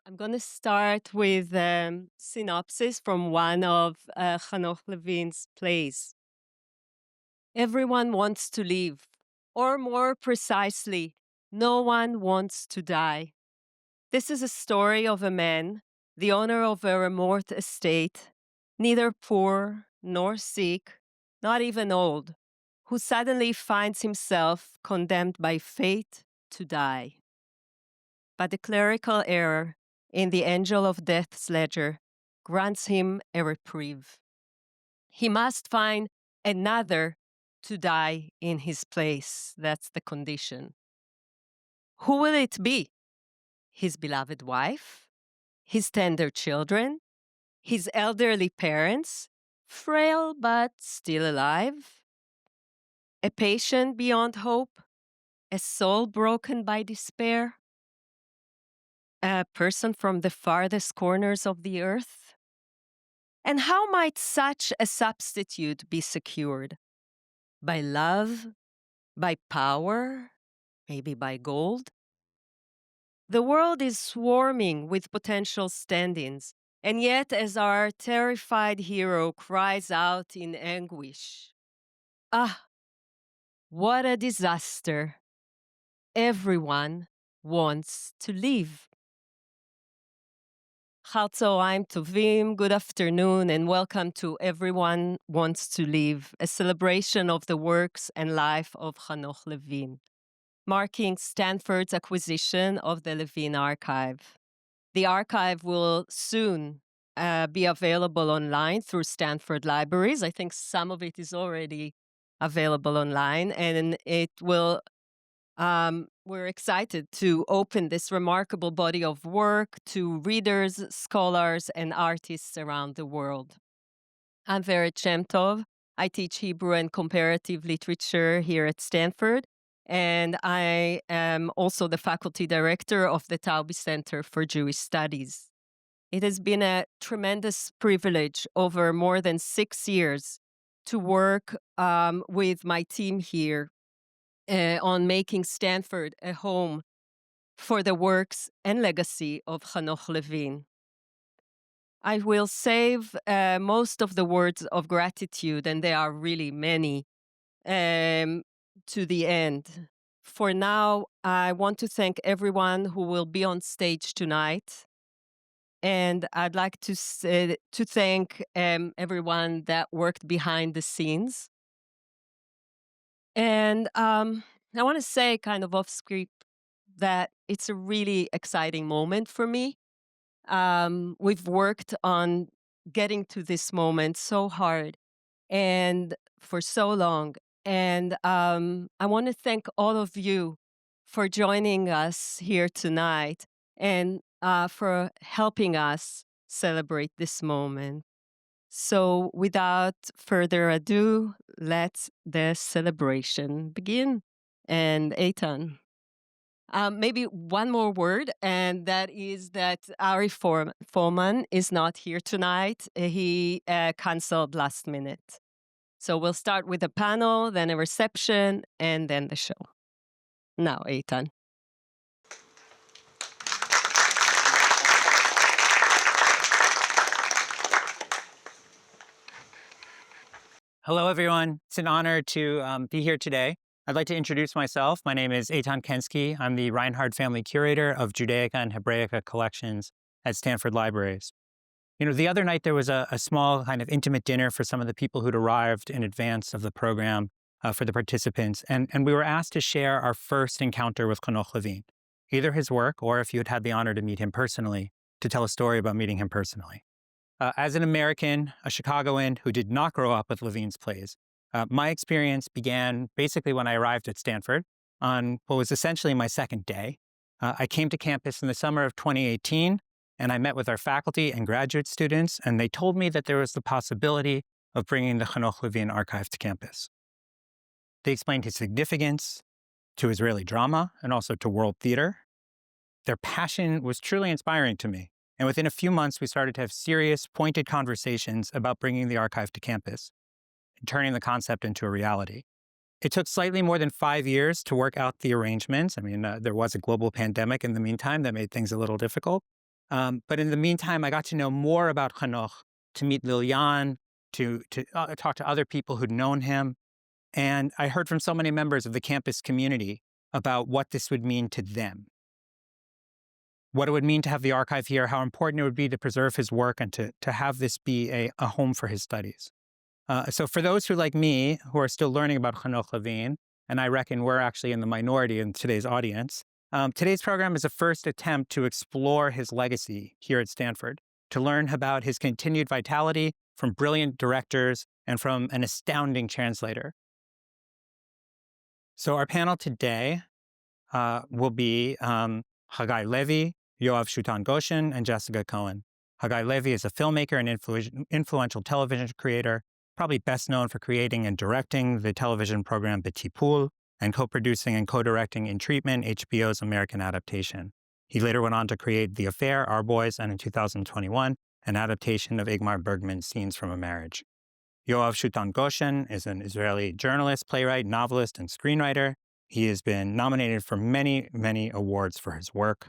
I'm going to start with synopsis from one of Hanoch Levin's plays. Everyone wants to live, or more precisely, no one wants to die. This is a story of a man, the owner of a remote estate, neither poor nor sick, not even old, who suddenly finds himself condemned by fate to die. But the clerical error in the angel of death's ledger grants him a reprieve. He must find another to die in his place. That's the condition. Who will it be? His beloved wife? His tender children? His elderly parents? Frail but still alive? A patient beyond hope? A soul broken by despair? A person from the farthest corners of the earth? And how might such a substitute be secured? By love? By power? Maybe by gold? The world is swarming with potential stand-ins, and yet as our terrified hero cries out in anguish, "Ah, what a disaster! Everyone wants to live." Chal Tzoraim Tovim, good afternoon, and welcome to Everyone Wants to Live, a celebration of the works and life of Hanoch Levin, marking Stanford's acquisition of the Levin archive. The archive will soon be available online through Stanford Libraries. I think some of it is already available online, and it will we're excited to open this remarkable body of work to readers, scholars, and artists around the world. I'm Vered Shem Tov. I teach Hebrew and comparative literature here at Stanford, and I am also the faculty director of the Taube Center for Jewish Studies. It has been a tremendous privilege over more than 6 years to work with my team here on making Stanford a home for the works and legacy of Hanoch Levin. I will save most of the words of gratitude, and there are really many, to the end. For now, I want to thank everyone who will be on stage tonight. And I'd like to thank everyone that worked behind the scenes. And I want to say, kind of off script, that it's a really exciting moment for me. We've worked on getting to this moment so hard and for so long. And I want to thank all of you for joining us here tonight and for helping us celebrate this moment. So without further ado, let the celebration begin. And Eitan. Maybe one more word, and that is that Ari Folman is not here tonight. He canceled last minute. So we'll start with a panel, then a reception, and then the show. Now, Eitan. Hello, everyone. It's an honor to be here today. I'd like to introduce myself. My name is Eitan Kensky. I'm the Reinhard Family Curator of Judaica and Hebraica collections at Stanford Libraries. You know, the other night there was a small kind of intimate dinner for some of the people who'd arrived in advance of the program for the participants. And we were asked to share our first encounter with Hanoch Levin, either his work or if you had had the honor to meet him personally, to tell a story about meeting him personally. As an American, a Chicagoan who did not grow up with Levin's plays, my experience began basically when I arrived at Stanford on what was essentially my second day. I came to campus in the summer of 2018, and I met with our faculty and graduate students, and they told me that there was the possibility of bringing the Hanoch Levin archive to campus. They explained his significance to Israeli drama and also to world theater. Their passion was truly inspiring to me. And within a few months, we started to have serious, pointed conversations about bringing the archive to campus and turning the concept into a reality. It took slightly more than 5 years to work out the arrangements. I mean, there was a global pandemic in the meantime that made things a little difficult. But in the meantime, I got to know more about Hanoch, to meet Lilian, to talk to other people who'd known him. And I heard from so many members of the campus community about what this would mean to them. What it would mean to have the archive here, how important it would be to preserve his work and to have this be a home for his studies. So for those who, like me, who are still learning about Hanoch Levin, and I reckon we're actually in the minority in today's audience, today's program is a first attempt to explore his legacy here at Stanford, to learn about his continued vitality from brilliant directors and from an astounding translator. So our panel today will be Hagai Levi, Yoav Shutan Goshen, and Jessica Cohen. Hagai Levi is a filmmaker and influential television creator, probably best known for creating and directing the television program B'Tipul and co-producing and co-directing In Treatment, HBO's American adaptation. He later went on to create The Affair, Our Boys, and in 2021, an adaptation of Ingmar Bergman's Scenes from a Marriage. Yoav Shutan Goshen is an Israeli journalist, playwright, novelist, and screenwriter. He has been nominated for many, many awards for his work.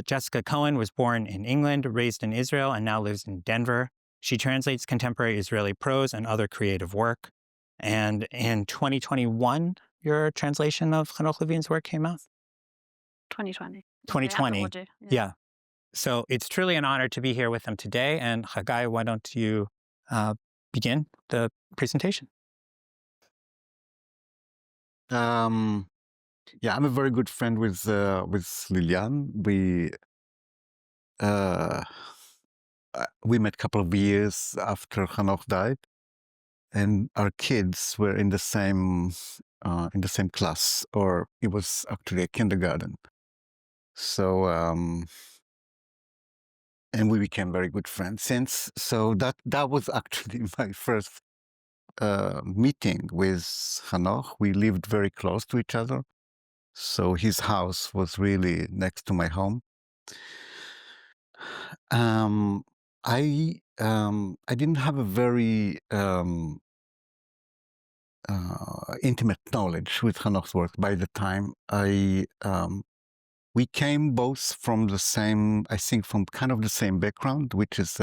Jessica Cohen was born in England, raised in Israel, and now lives in Denver. She translates contemporary Israeli prose and other creative work. And in 2021, your translation of Hanoch Levin's work came out? 2020. 2020. Yeah. So it's truly an honor to be here with them today. And Hagai, why don't you begin the presentation? Yeah, I'm a very good friend with Lilian. We met a couple of years after Hanoch died, and our kids were in the same class, or it was actually a kindergarten. So, and we became very good friends since. So that was actually my first meeting with Hanoch. We lived very close to each other, so his house was really next to my home. I didn't have a very intimate knowledge with Hanoch's work by the time we came both from the same, I think, from kind of the same background, which is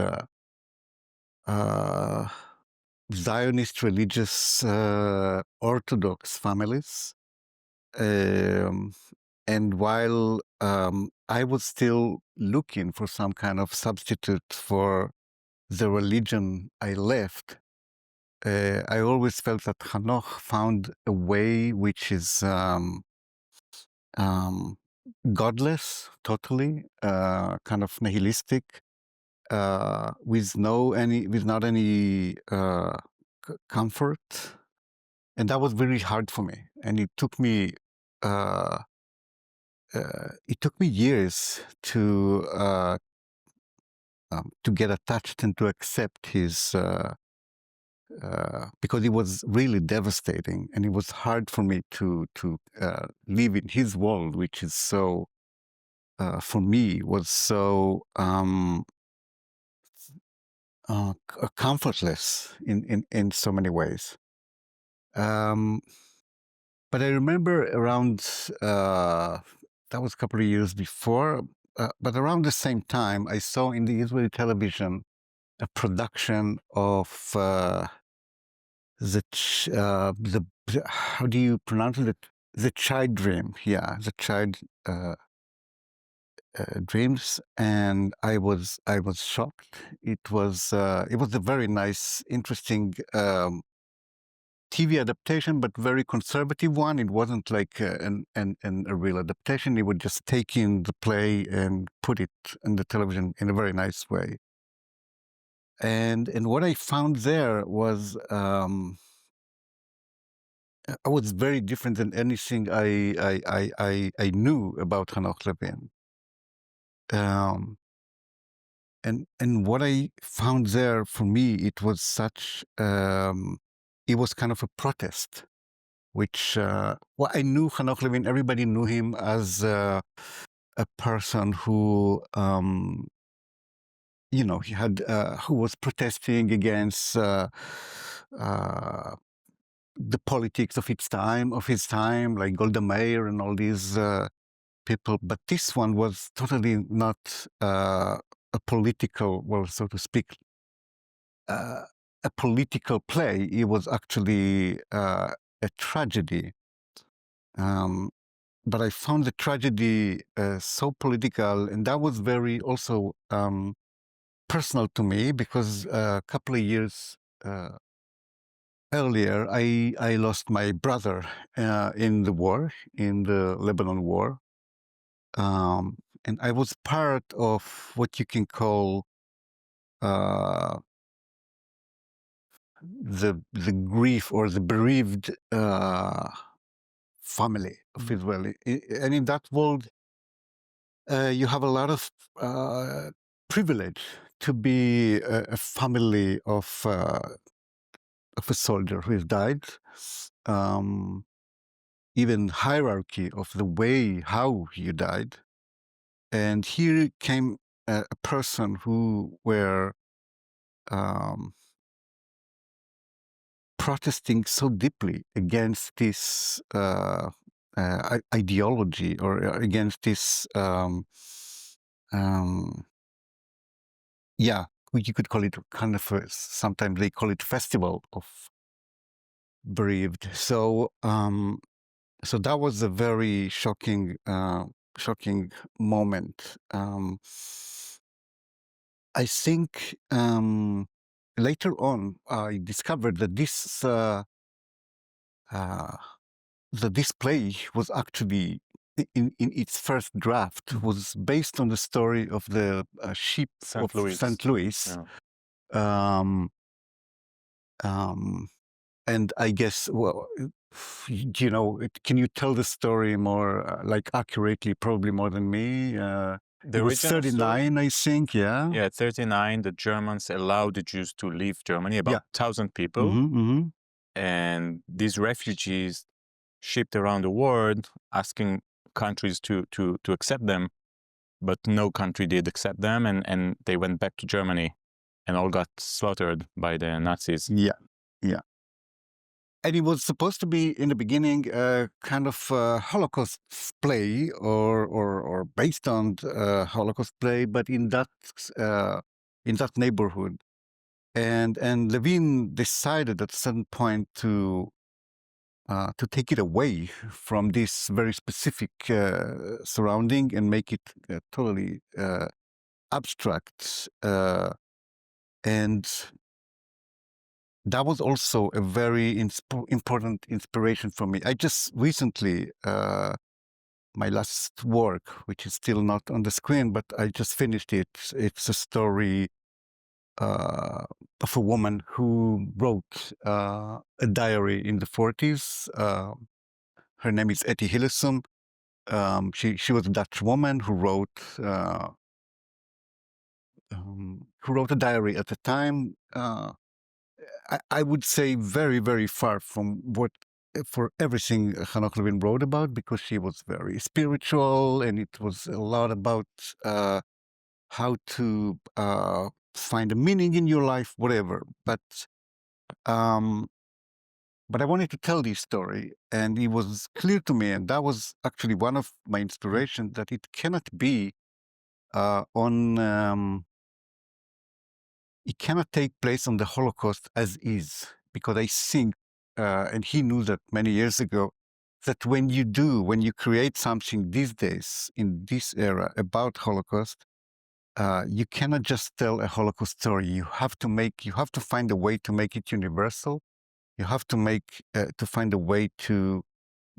Zionist religious Orthodox families. And while I was still looking for some kind of substitute for the religion I left, I always felt that Hanoch found a way which is godless, totally, kind of nihilistic, with not any comfort, and that was very hard for me. And it took me years to get attached and to accept his. Because it was really devastating, and it was hard for me to live in his world, which is so, for me, was so comfortless in so many ways. But I remember around, that was a couple of years before, but around the same time, I saw in the Israeli television a production of how do you pronounce it? The Child Dream. Yeah, the Child Dreams, and I was shocked. It was a very nice, interesting TV adaptation, but very conservative one. It wasn't like a real adaptation. It would just take in the play and put it in the television in a very nice way. And what I found there was very different than anything I knew about Hanoch Levin. And what I found there, for me, it was such. It was kind of a protest, which well, I knew Hanoch Levin. Everybody knew him as a person who. He had who was protesting against the politics of his time, like Golda Meir and all these people. But this one was totally not a political, well, so to speak, a political play. It was actually a tragedy. But I found the tragedy so political, and that was very also personal to me, because a couple of years earlier, I lost my brother in the war, in the Lebanon war. And I was part of what you can call the grief or the bereaved family of Israeli. And in that world, you have a lot of privilege to be a family of a soldier who has died. Even hierarchy of the way how he died. And here came a person who were protesting so deeply against this ideology, or against this, yeah, you could call it kind of sometimes they call it festival of bereaved. So, so that was a very shocking moment. I think later on I discovered that this play was actually in its first draft was based on the story of the ship of St. Louis. Yeah. And I guess, well, you know, can you tell the story more like accurately, probably more than me? It was 39, I think, yeah? Yeah, 39, the Germans allowed the Jews to leave Germany, about 1,000 people. And these refugees shipped around the world, asking countries to accept them, but no country did accept them, and they went back to Germany and all got slaughtered by the Nazis. Yeah, yeah. And it was supposed to be, in the beginning, a kind of Holocaust play, or based on Holocaust play, but in that neighborhood. And Levin decided at a certain point to take it away from this very specific surrounding and make it totally abstract. And that was also a very important inspiration for me. I just recently, my last work, which is still not on the screen, but I just finished it. It's a story of a woman who wrote a diary in the 40s. Her name is Etty Hillesum. She was a Dutch woman who wrote a diary at the time. I would say very, very far from for everything Hanoch Levin wrote about, because she was very spiritual, and it was a lot about how to find a meaning in your life, whatever. But I wanted to tell this story, and it was clear to me, and that was actually one of my inspirations, that it cannot be it cannot take place on the Holocaust as is, because I think, and he knew that many years ago, that when you create something these days, in this era, about Holocaust, you cannot just tell a Holocaust story. You have to find a way to make it universal. You have to find a way to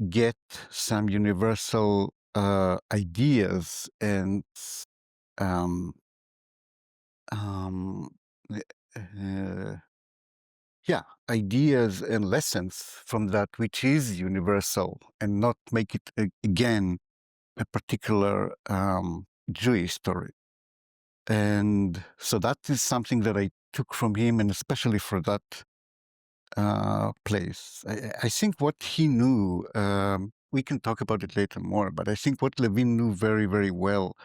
get some universal ideas and ideas and lessons from that which is universal, and not make it again a particular Jewish story. And so that is something that I took from him, and especially for that place. I think what he knew, we can talk about it later more, but I think what Levin knew very, very well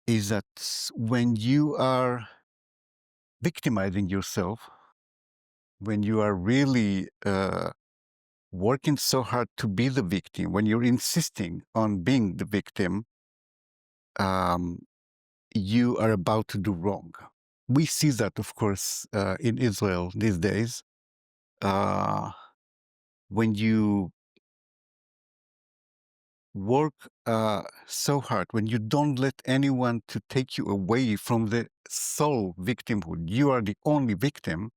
is that when you are victimizing yourself, when you are really working so hard to be the victim, when you're insisting on being the victim, you are about to do wrong. We see that, of course, in Israel these days. When you work so hard, when you don't let anyone to take you away from the sole victimhood, you are the only victim,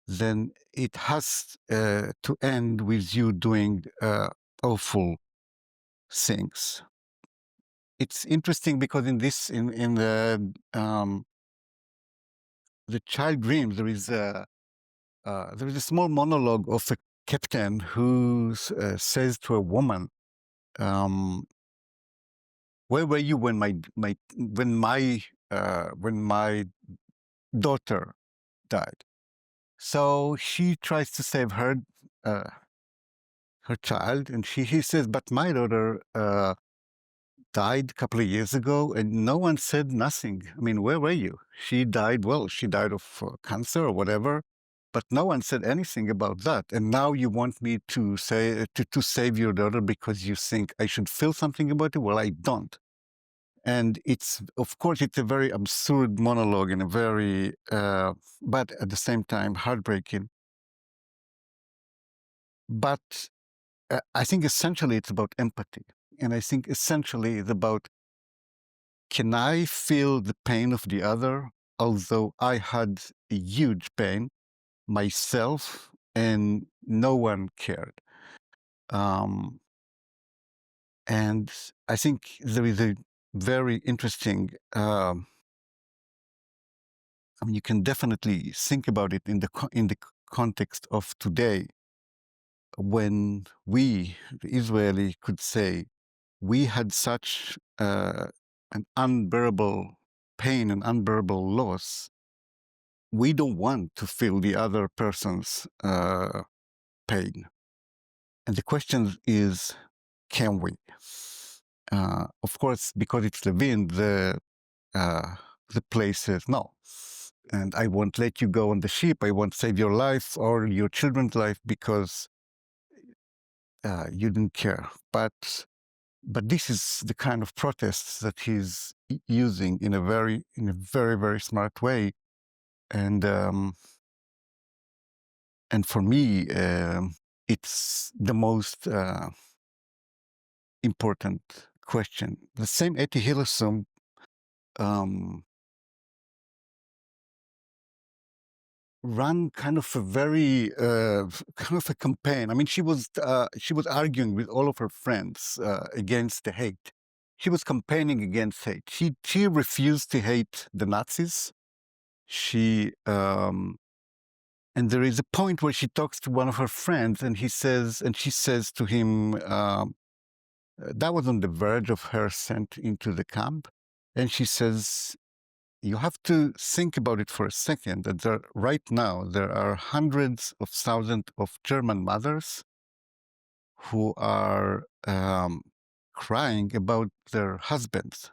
then it has to end with you doing awful things. It's interesting because in the child dreams there is a small monologue of a captain who says to a woman, "Where were you when my daughter died?" So she tries to save her child, and he says, "But my daughter died a couple of years ago, and no one said nothing. I mean, where were you? She died of cancer or whatever, but no one said anything about that. And now you want me to say to save your daughter because you think I should feel something about it? Well, I don't." And of course, it's a very absurd monologue and a very, but at the same time, heartbreaking. But I think essentially it's about empathy. And I think essentially it's about, can I feel the pain of the other, although I had a huge pain myself and no one cared? And I think there is a very interesting, you can definitely think about it in the context of today, when we, the Israeli, could say, we had such an unbearable pain and unbearable loss, we don't want to feel the other person's pain. And the question is, can we? Of course, because it's Levin, the play says no. And I won't let you go on the ship. I won't save your life or your children's life because you didn't care. But this is the kind of protest that he's using in a very, very smart way. And for me, it's the most important question. The same Etty Hillesum ran kind of a very kind of a campaign. I mean, she was arguing with all of her friends against the hate. She was campaigning against hate. She refused to hate the Nazis. She and there is a point where she talks to one of her friends, and she says to him, that was on the verge of her sent into the camp, and she says, you have to think about it for a second, that right now there are hundreds of thousands of German mothers who are crying about their husbands.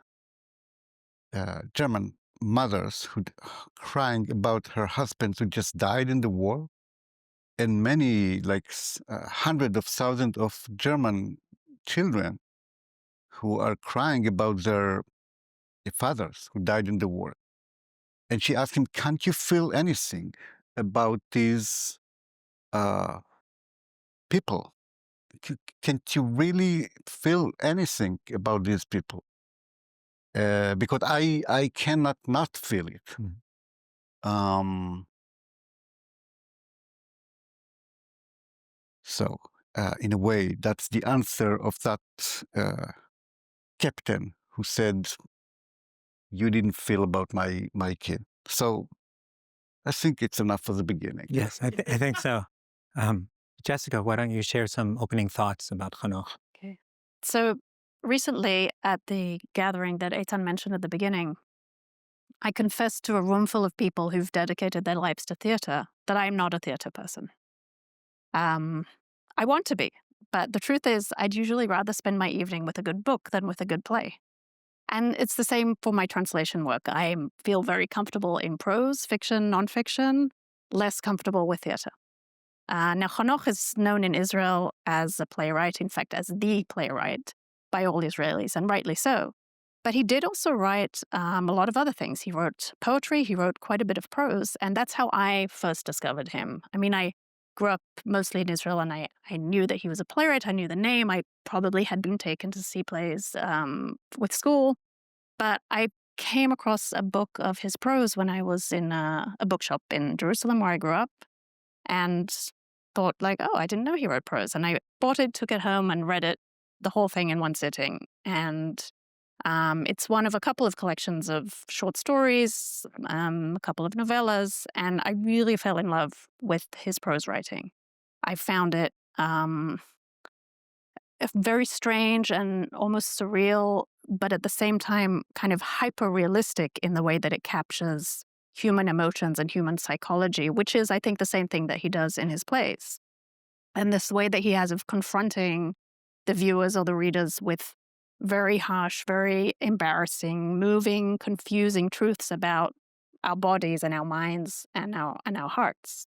German mothers who crying about her husbands who just died in the war, and many, like hundreds of thousands of German children who are crying about their fathers who died in the war. And she asked him, can't you feel anything about these people? Can't you really feel anything about these people? Because I cannot not feel it. So, in a way, that's the answer of that captain who said, you didn't feel about my kid. So I think it's enough for the beginning. Yes, I think so. Jessica, why don't you share some opening thoughts about Hanoch? Okay. So recently at the gathering that Eitan mentioned at the beginning, I confessed to a room full of people who've dedicated their lives to theater that I'm not a theater person. I want to be, but the truth is I'd usually rather spend my evening with a good book than with a good play. And it's the same for my translation work. I feel very comfortable in prose, fiction, nonfiction, less comfortable with theater. Now, Hanoch is known in Israel as a playwright, in fact, as the playwright by all Israelis, and rightly so. But he did also write a lot of other things. He wrote poetry, he wrote quite a bit of prose, and that's how I first discovered him. I mean, I grew up mostly in Israel, and I knew that he was a playwright. I knew the name. I probably had been taken to see plays with school. But I came across a book of his prose when I was in a bookshop in Jerusalem where I grew up, and thought like, oh, I didn't know he wrote prose. And I bought it, took it home, and read it, the whole thing in one sitting. And it's one of a couple of collections of short stories, a couple of novellas, and I really fell in love with his prose writing. I found it very strange and almost surreal, but at the same time kind of hyper-realistic in the way that it captures human emotions and human psychology, which is, I think, the same thing that he does in his plays. And this way that he has of confronting the viewers or the readers with very harsh, very embarrassing, moving, confusing truths about our bodies and our minds and our hearts.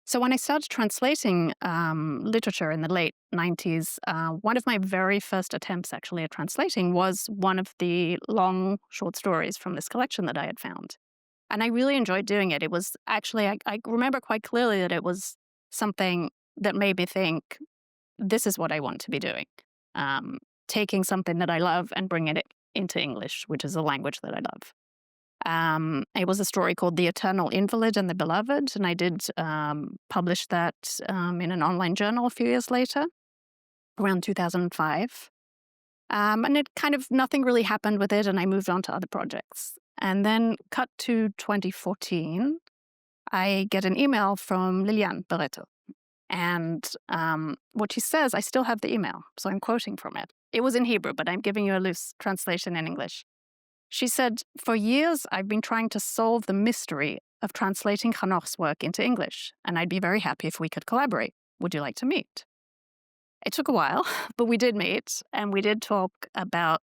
So when I started translating literature in the late 90s, one of my very first attempts actually at translating was one of the long short stories from this collection that I had found. And I really enjoyed doing it. It was actually, I remember quite clearly that it was something that made me think, this is what I want to be doing. Taking something that I love and bringing it into English, which is a language that I love. It was a story called The Eternal Invalid and the Beloved, and I did publish that in an online journal a few years later, around 2005. And it kind of, nothing really happened with it, and I moved on to other projects. And then cut to 2014, I get an email from Lilian Baretto. And what she says, I still have the email, so I'm quoting from it. It was in Hebrew, but I'm giving you a loose translation in English. She said, "For years, I've been trying to solve the mystery of translating Hanoch's work into English, and I'd be very happy if we could collaborate. Would you like to meet?" It took a while, but we did meet, and we did talk about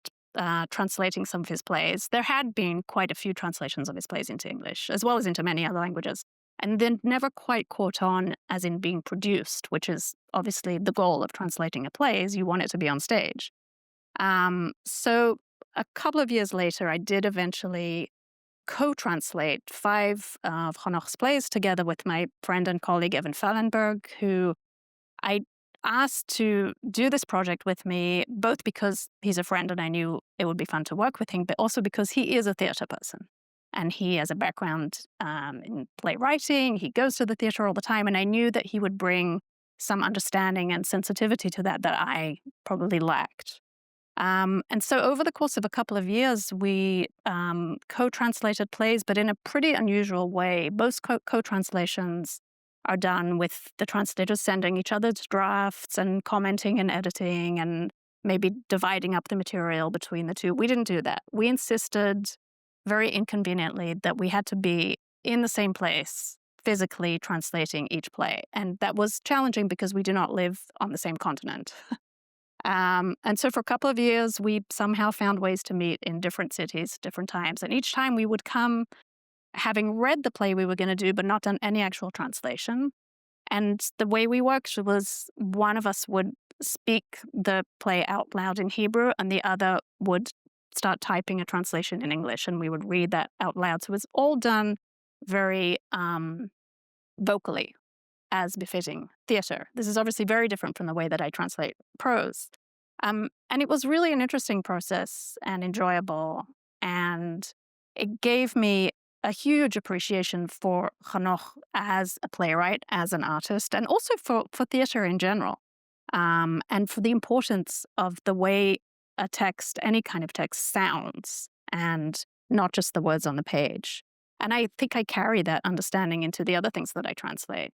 translating some of his plays. There had been quite a few translations of his plays into English, as well as into many other languages, and then never quite caught on as in being produced, which is obviously the goal of translating a play, is you want it to be on stage. So a couple of years later, I did eventually co-translate 5 of Hanoch's plays together with my friend and colleague Evan Fallenberg, who I asked to do this project with me, both because he's a friend and I knew it would be fun to work with him, but also because he is a theater person. And he has a background in playwriting. He goes to the theater all the time, and I knew that he would bring some understanding and sensitivity to that I probably lacked. And so over the course of a couple of years, we co-translated plays, but in a pretty unusual way. Most co-translations are done with the translators sending each other drafts and commenting and editing and maybe dividing up the material between the two. We didn't do that. We insisted very inconveniently that we had to be in the same place, physically translating each play. And that was challenging because we do not live on the same continent. And so for a couple of years, we somehow found ways to meet in different cities, different times. And each time we would come having read the play we were going to do, but not done any actual translation. And the way we worked was one of us would speak the play out loud in Hebrew, and the other would start typing a translation in English, and we would read that out loud. So it was all done very vocally, as befitting theater. This is obviously very different from the way that I translate prose. And it was really an interesting process and enjoyable. And it gave me a huge appreciation for Hanoch as a playwright, as an artist, and also for theater in general. And for the importance of the way a text, any kind of text, sounds, and not just the words on the page. And I think I carry that understanding into the other things that I translate.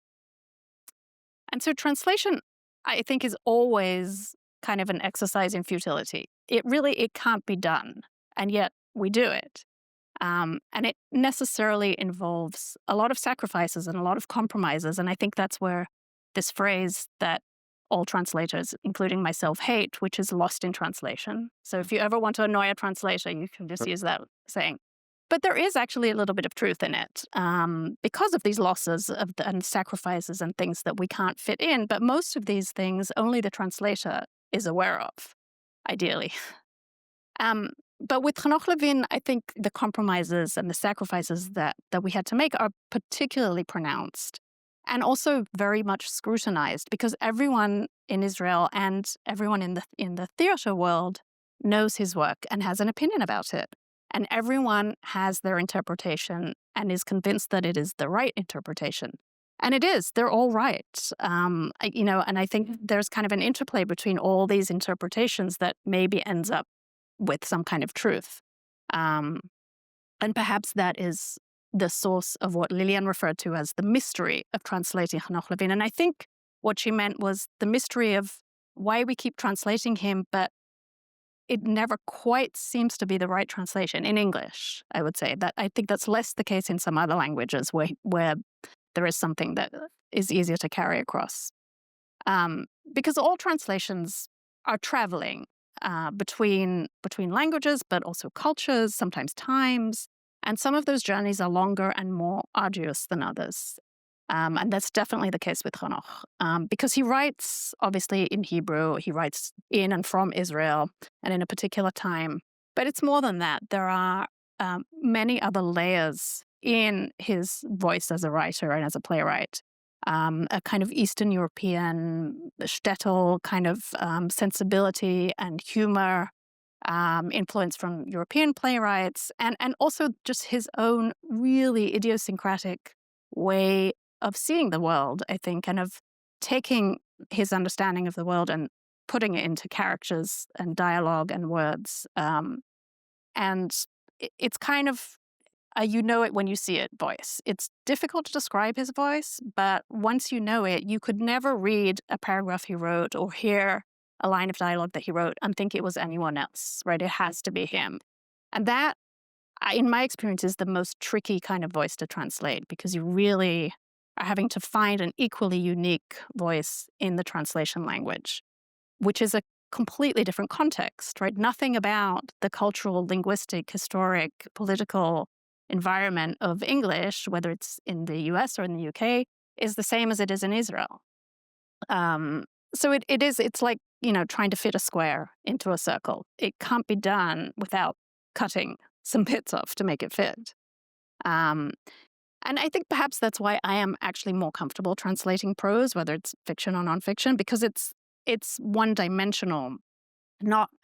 And so translation, I think, is always kind of an exercise in futility. It can't be done, and yet we do it. And it necessarily involves a lot of sacrifices and a lot of compromises. And I think that's where this phrase that all translators, including myself, hate, which is lost in translation. So if you ever want to annoy a translator, you can just use that saying. But there is actually a little bit of truth in it because of these losses and sacrifices and things that we can't fit in. But most of these things only the translator is aware of, ideally. But with Hanoch Levin, I think the compromises and the sacrifices that we had to make are particularly pronounced and also very much scrutinized, because everyone in Israel and everyone in the theater world knows his work and has an opinion about it. And everyone has their interpretation and is convinced that it is the right interpretation. And it is. They're all right. And I think there's kind of an interplay between all these interpretations that maybe ends up with some kind of truth. And perhaps that is the source of what Lilian referred to as the mystery of translating Hanoch Levin. And I think what she meant was the mystery of why we keep translating him, but it never quite seems to be the right translation in English, I would say. That I think that's less the case in some other languages where there is something that is easier to carry across. Because all translations are traveling between languages, but also cultures, sometimes times. And some of those journeys are longer and more arduous than others. And that's definitely the case with Hanoch. Because he writes, obviously, in Hebrew. He writes in and from Israel and in a particular time. But it's more than that. There are many other layers in his voice as a writer and as a playwright. A kind of Eastern European shtetl kind of sensibility and humor, influence from European playwrights, and also just his own really idiosyncratic way of seeing the world, I think, and of taking his understanding of the world and putting it into characters and dialogue and words. And it's kind of you know it when you see it voice. It's difficult to describe his voice, but once you know it, you could never read a paragraph he wrote or hear a line of dialogue that he wrote and think it was anyone else, right? It has to be him. And that, in my experience, is the most tricky kind of voice to translate, because you really are having to find an equally unique voice in the translation language, which is a completely different context, right? Nothing about the cultural, linguistic, historic, political environment of English, whether it's in the US or in the UK, is the same as it is in Israel. So it's like, trying to fit a square into a circle. It can't be done without cutting some bits off to make it fit. And I think perhaps that's why I am actually more comfortable translating prose, whether it's fiction or nonfiction, because it's one-dimensional.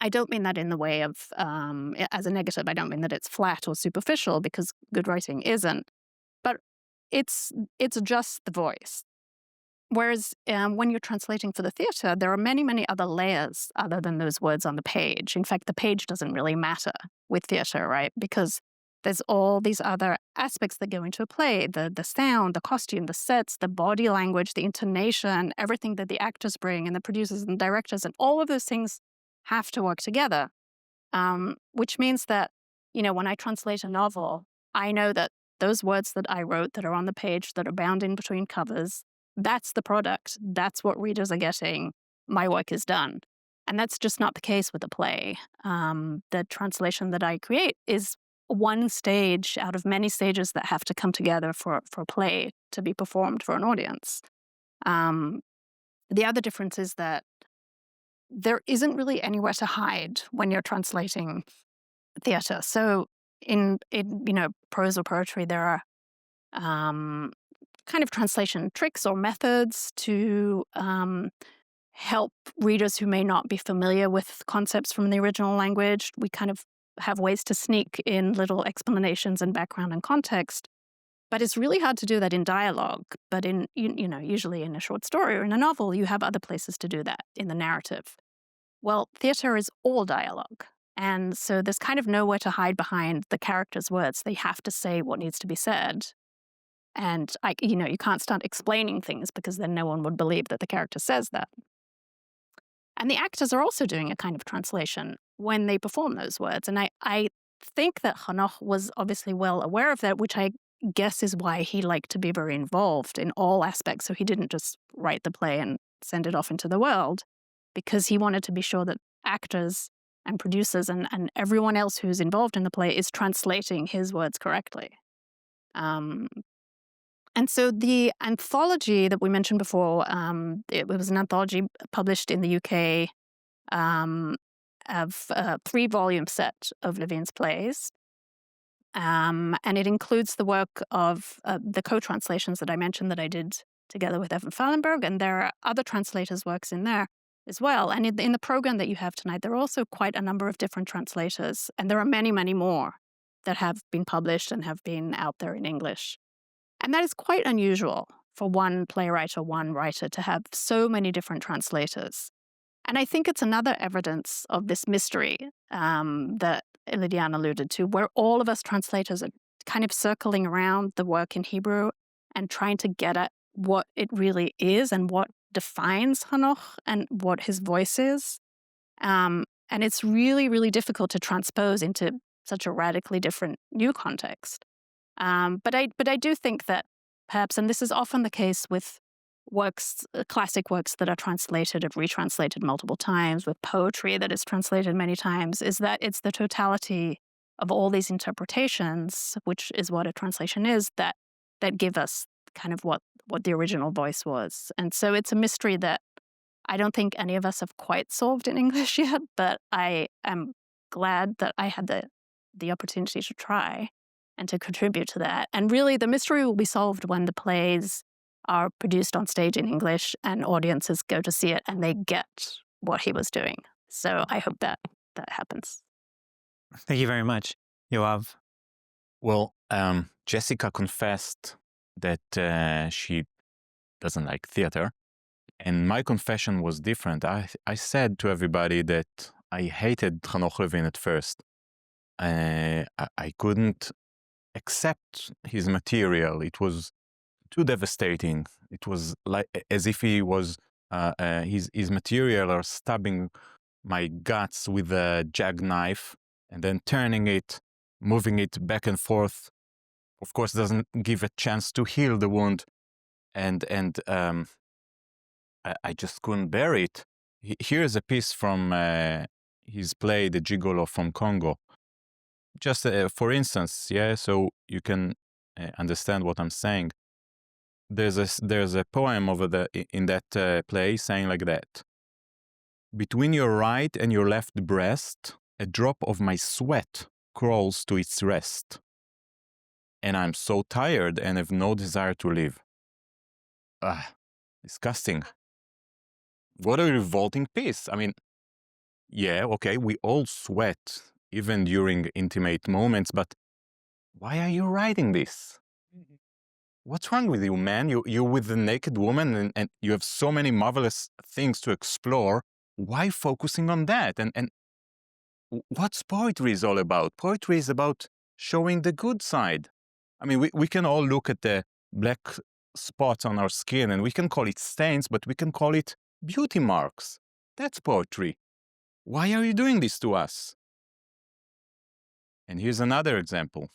I don't mean that in the way of, as a negative, I don't mean that it's flat or superficial, because good writing isn't, but it's just the voice. Whereas when you're translating for the theater, there are many, many other layers other than those words on the page. In fact, the page doesn't really matter with theater, right? Because there's all these other aspects that go into a play, the sound, the costume, the sets, the body language, the intonation, everything that the actors bring, and the producers and directors, and all of those things have to work together, which means that, when I translate a novel, I know that those words that I wrote that are on the page, that are bound in between covers, that's the product. That's what readers are getting. My work is done. And that's just not the case with a play. The translation that I create is one stage out of many stages that have to come together for a play to be performed for an audience. The other difference is that there isn't really anywhere to hide when you're translating theater. So in prose or poetry, there are kind of translation tricks or methods to help readers who may not be familiar with concepts from the original language. We kind of have ways to sneak in little explanations and background and context. But it's really hard to do that in dialogue. But usually in a short story or in a novel, you have other places to do that in the narrative. Well, theater is all dialogue. And so there's kind of nowhere to hide behind the characters' words. They have to say what needs to be said. And you can't start explaining things, because then no one would believe that the character says that. And the actors are also doing a kind of translation when they perform those words. And I think that Hanoch was obviously well aware of that, which I guess is why he liked to be very involved in all aspects. So he didn't just write the play and send it off into the world, because he wanted to be sure that actors and producers and everyone else who's involved in the play is translating his words correctly. And so the anthology that we mentioned before, it was an anthology published in the UK, of a 3-volume set of Levin's plays. And it includes the work of the co-translations that I mentioned that I did together with Evan Fallenberg, and there are other translators' works in there as well. And in the program that you have tonight, there are also quite a number of different translators, and there are many, many more that have been published and have been out there in English. And that is quite unusual for one playwright or one writer to have so many different translators. And I think it's another evidence of this mystery that Lilian alluded to, where all of us translators are kind of circling around the work in Hebrew and trying to get at what it really is and what defines Hanoch and what his voice is. And it's really, really difficult to transpose into such a radically different new context. But I do think that perhaps, and this is often the case with works, classic works that are translated and retranslated multiple times, with poetry that is translated many times, is that it's the totality of all these interpretations, which is what a translation is, that give us kind of what the original voice was. And so it's a mystery that I don't think any of us have quite solved in English yet, but I am glad that I had the opportunity to try and to contribute to that. And really, the mystery will be solved when the plays are produced on stage in English and audiences go to see it and they get what he was doing. So I hope that happens. Thank you very much. Yoav? Well, Jessica confessed that she doesn't like theater. And my confession was different. I said to everybody that I hated Hanoch Levin at first. I couldn't accept his material. It was too devastating. It was like as if he was his material are stabbing my guts with a jackknife and then turning it, moving it back and forth. Of course, doesn't give a chance to heal the wound, and I just couldn't bear it. Here's a piece from his play, The Gigolo from Congo. Just for instance, yeah, so you can understand what I'm saying. There's a poem in that play saying like that. Between your right and your left breast, a drop of my sweat crawls to its rest. And I'm so tired and have no desire to live. Disgusting. What a revolting piece. I mean, yeah, okay, we all sweat, even during intimate moments, but why are you writing this? What's wrong with you, man? You're with a naked woman and you have so many marvelous things to explore. Why focusing on that? And what's poetry is all about? Poetry is about showing the good side. I mean, we can all look at the black spots on our skin and we can call it stains, but we can call it beauty marks. That's poetry. Why are you doing this to us? And here's another example.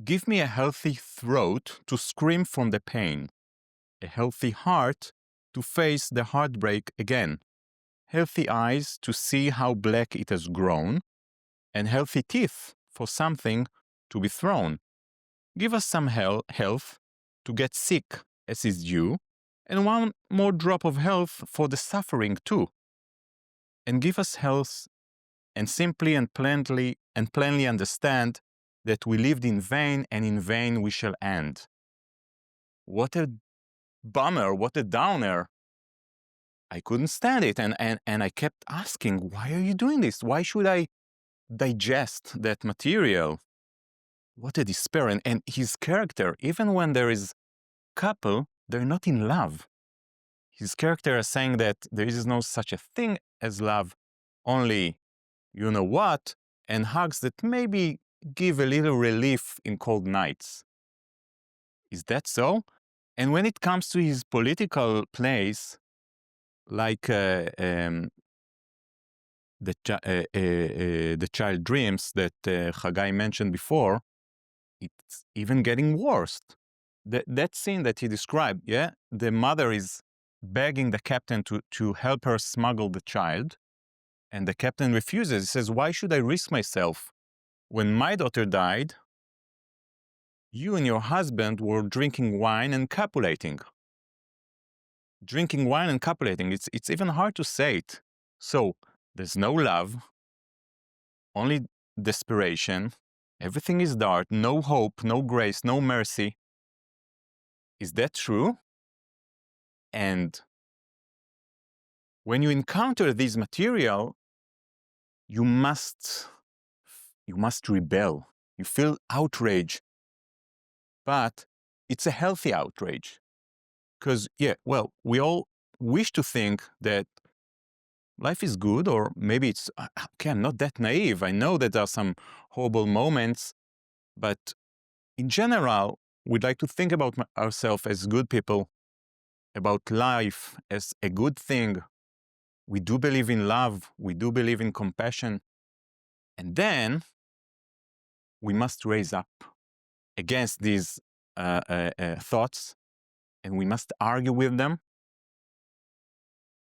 Give me a healthy throat to scream from the pain, a healthy heart to face the heartbreak again, healthy eyes to see how black it has grown, and healthy teeth for something to be thrown. Give us some health to get sick as is due, and one more drop of health for the suffering too. And give us health, and simply and plainly understand that we lived in vain, and in vain we shall end. What a bummer, what a downer. I couldn't stand it, and I kept asking, why are you doing this? Why should I digest that material? What a despair. And his character, even when there is couple, they're not in love. His character is saying that there is no such a thing as love, only you know what, and hugs that maybe give a little relief in cold nights. Is that so? And when it comes to his political plays, like the Child Dreams that Hagai mentioned before, it's even getting worse. That scene that he described, yeah, the mother is begging the captain to help her smuggle the child, and the captain refuses. He says, why should I risk myself? When my daughter died, you and your husband were drinking wine and copulating. Drinking wine and copulating, it's even hard to say it. So, There's no love, only desperation. Everything is dark, no hope, no grace, no mercy. Is that true? And when you encounter this material, you must rebel. You feel outrage, but it's a healthy outrage. Because, we all wish to think that life is good, or maybe it's, okay, I'm not that naive. I know that there are some horrible moments, but in general, we'd like to think about ourselves as good people, about life as a good thing. We do believe in love. We do believe in compassion. And then we must raise up against these thoughts, and we must argue with them,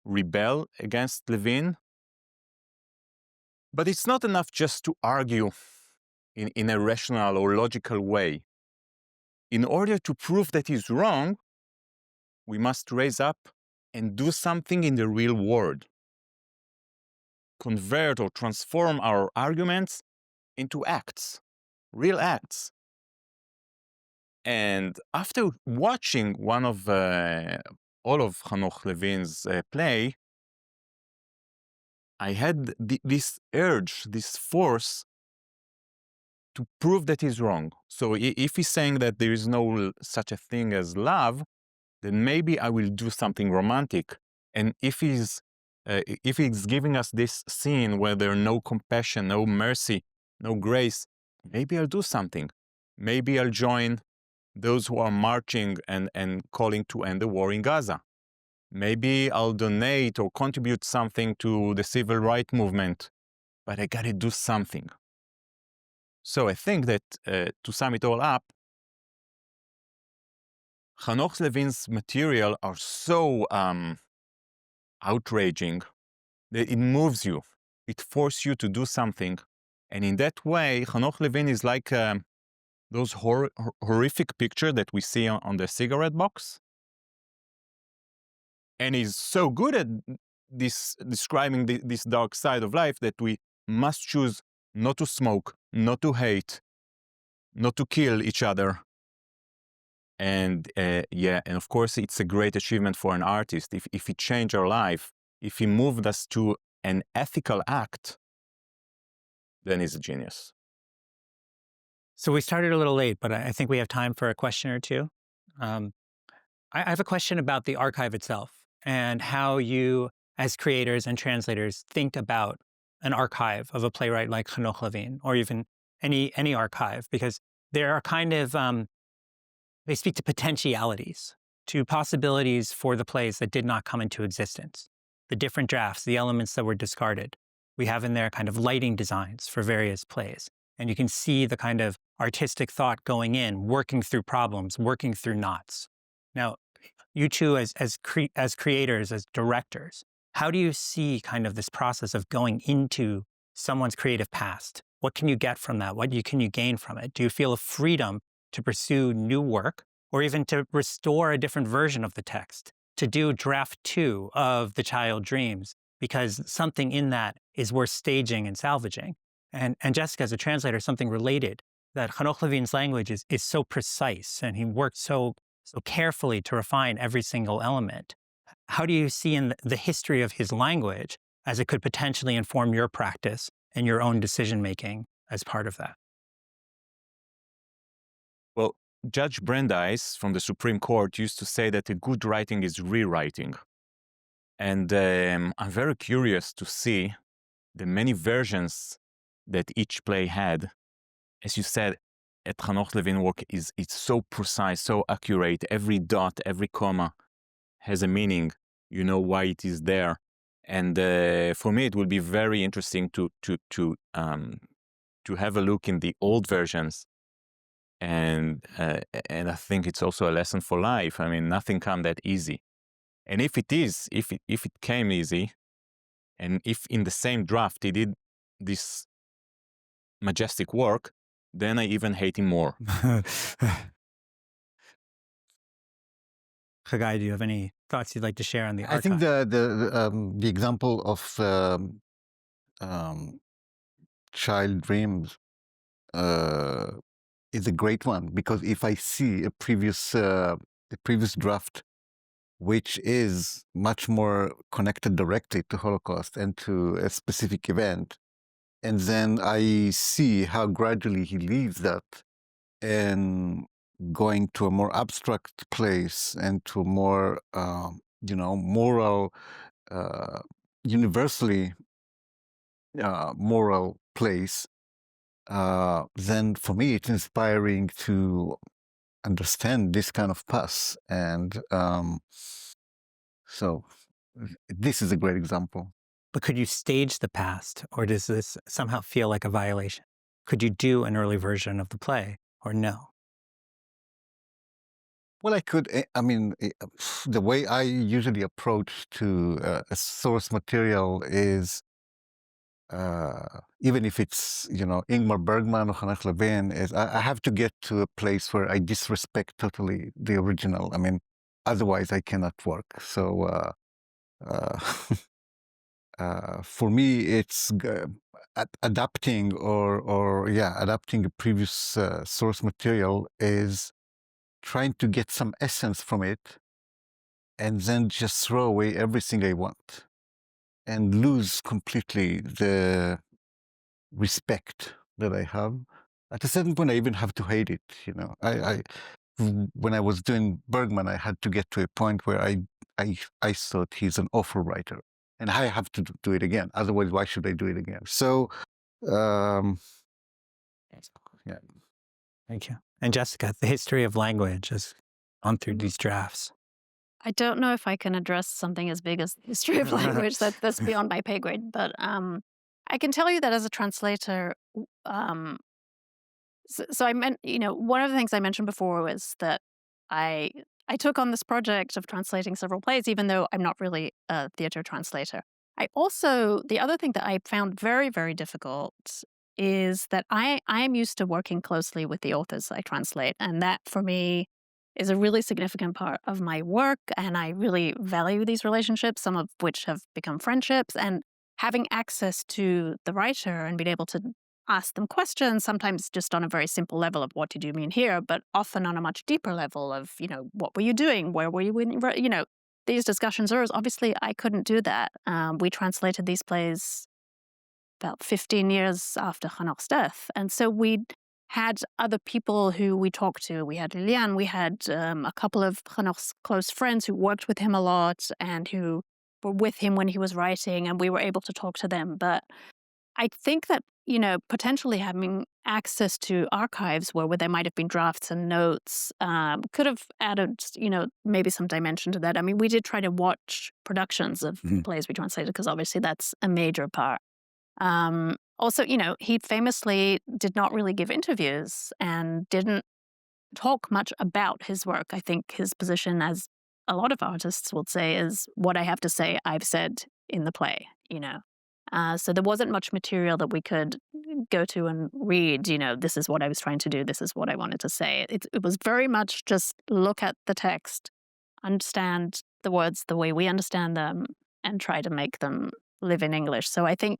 rebel against Levin. But it's not enough just to argue in a rational or logical way. In order to prove that he's wrong, we must raise up and do something in the real world. Convert or transform our arguments into acts, real acts. And after watching one of all of Hanoch Levin's play, I had this urge, this force to prove that he's wrong. So if he's saying that there is no such a thing as love, then maybe I will do something romantic. And if he's giving us this scene where there's no compassion, no mercy, no grace, maybe I'll do something. Maybe I'll join those who are marching and calling to end the war in Gaza. Maybe I'll donate or contribute something to the civil rights movement, but I gotta do something. So I think that to sum it all up, Hanoch Levin's material are so outraging that it moves you. It forces you to do something. And in that way, Hanoch Levin is like those horrific pictures that we see on the cigarette box. And he's so good at describing this dark side of life that we must choose not to smoke, not to hate, not to kill each other. And and of course, it's a great achievement for an artist. If he changed our life, if he moved us to an ethical act, then he's a genius. So we started a little late, but I think we have time for a question or two. I have a question about the archive itself and how you, as creators and translators, think about an archive of a playwright like Hanoch Levin, or even any archive, because there are kind of, they speak to potentialities, to possibilities for the plays that did not come into existence, the different drafts, the elements that were discarded. We have in there kind of lighting designs for various plays. And you can see the kind of artistic thought going in, working through problems, working through knots. Now, you two as creators, as directors, how do you see kind of this process of going into someone's creative past? What can you get from that? What can you gain from it? Do you feel a freedom to pursue new work, or even to restore a different version of the text, to do draft 2 of The Child Dreams, because something in that is worth staging and salvaging? And Jessica, as a translator, something related, that Hanoch Levin's language is so precise, and he worked so carefully to refine every single element. How do you see in the history of his language as it could potentially inform your practice and your own decision-making as part of that? Well, Judge Brandeis from the Supreme Court used to say that a good writing is rewriting. And I'm very curious to see the many versions that each play had. As you said, at Hanoch Levin work it's so precise, so accurate. Every dot, every comma has a meaning. You know why it is there. And for me, it will be very interesting to have a look in the old versions. And I think it's also a lesson for life. I mean, nothing come that easy. And if it came easy, and if in the same draft he did this majestic work, then I even hate him more. Hagai, do you have any thoughts you'd like to share on the archive? I think the example of Child Dreams is a great one, because if I see a previous draft which is much more connected directly to Holocaust and to a specific event, and then I see how gradually he leaves that and going to a more abstract place and to a more, moral, universally moral place, then for me it's inspiring to understand this kind of path. And so this is a great example. But could you stage the past, or does this somehow feel like a violation? Could you do an early version of the play, or no? Well, I could. I mean, the way I usually approach to a source material is, even if it's, Ingmar Bergman or Hanoch Levin, is I have to get to a place where I disrespect totally the original. I mean, otherwise I cannot work. So for me, it's adapting adapting a previous source material is trying to get some essence from it and then just throw away everything I want and lose completely the respect that I have. At a certain point, I even have to hate it. When I was doing Bergman, I had to get to a point where I thought he's an awful writer, and I have to do it again. Otherwise, why should I do it again? So, yeah. Thank you. And Jessica, the history of language has gone through these drafts. I don't know if I can address something as big as the history of language. That's beyond my pay grade. But I can tell you that as a translator, so I meant, one of the things I mentioned before was that I took on this project of translating several plays, even though I'm not really a theater translator. The other thing that I found very, very difficult is that I am used to working closely with the authors I translate. And that, for me, is a really significant part of my work. And I really value these relationships, some of which have become friendships. And having access to the writer and being able to ask them questions, sometimes just on a very simple level of what did you mean here, but often on a much deeper level of, what were you doing? Where were you when, these discussions arose. Obviously, I couldn't do that. We translated these plays about 15 years after Hanoch's death. And so we had other people who we talked to. We had Lilian, we had a couple of Hanoch's close friends who worked with him a lot and who were with him when he was writing, and we were able to talk to them. But I think that, potentially having access to archives where there might have been drafts and notes could have added, maybe some dimension to that. I mean, we did try to watch productions of plays we translated, because obviously that's a major part. Also, he famously did not really give interviews and didn't talk much about his work. I think his position, as a lot of artists would say, is what I have to say, I've said in the play, So there wasn't much material that we could go to and read, this is what I was trying to do, this is what I wanted to say. It was very much just look at the text, understand the words the way we understand them, and try to make them live in English. So I think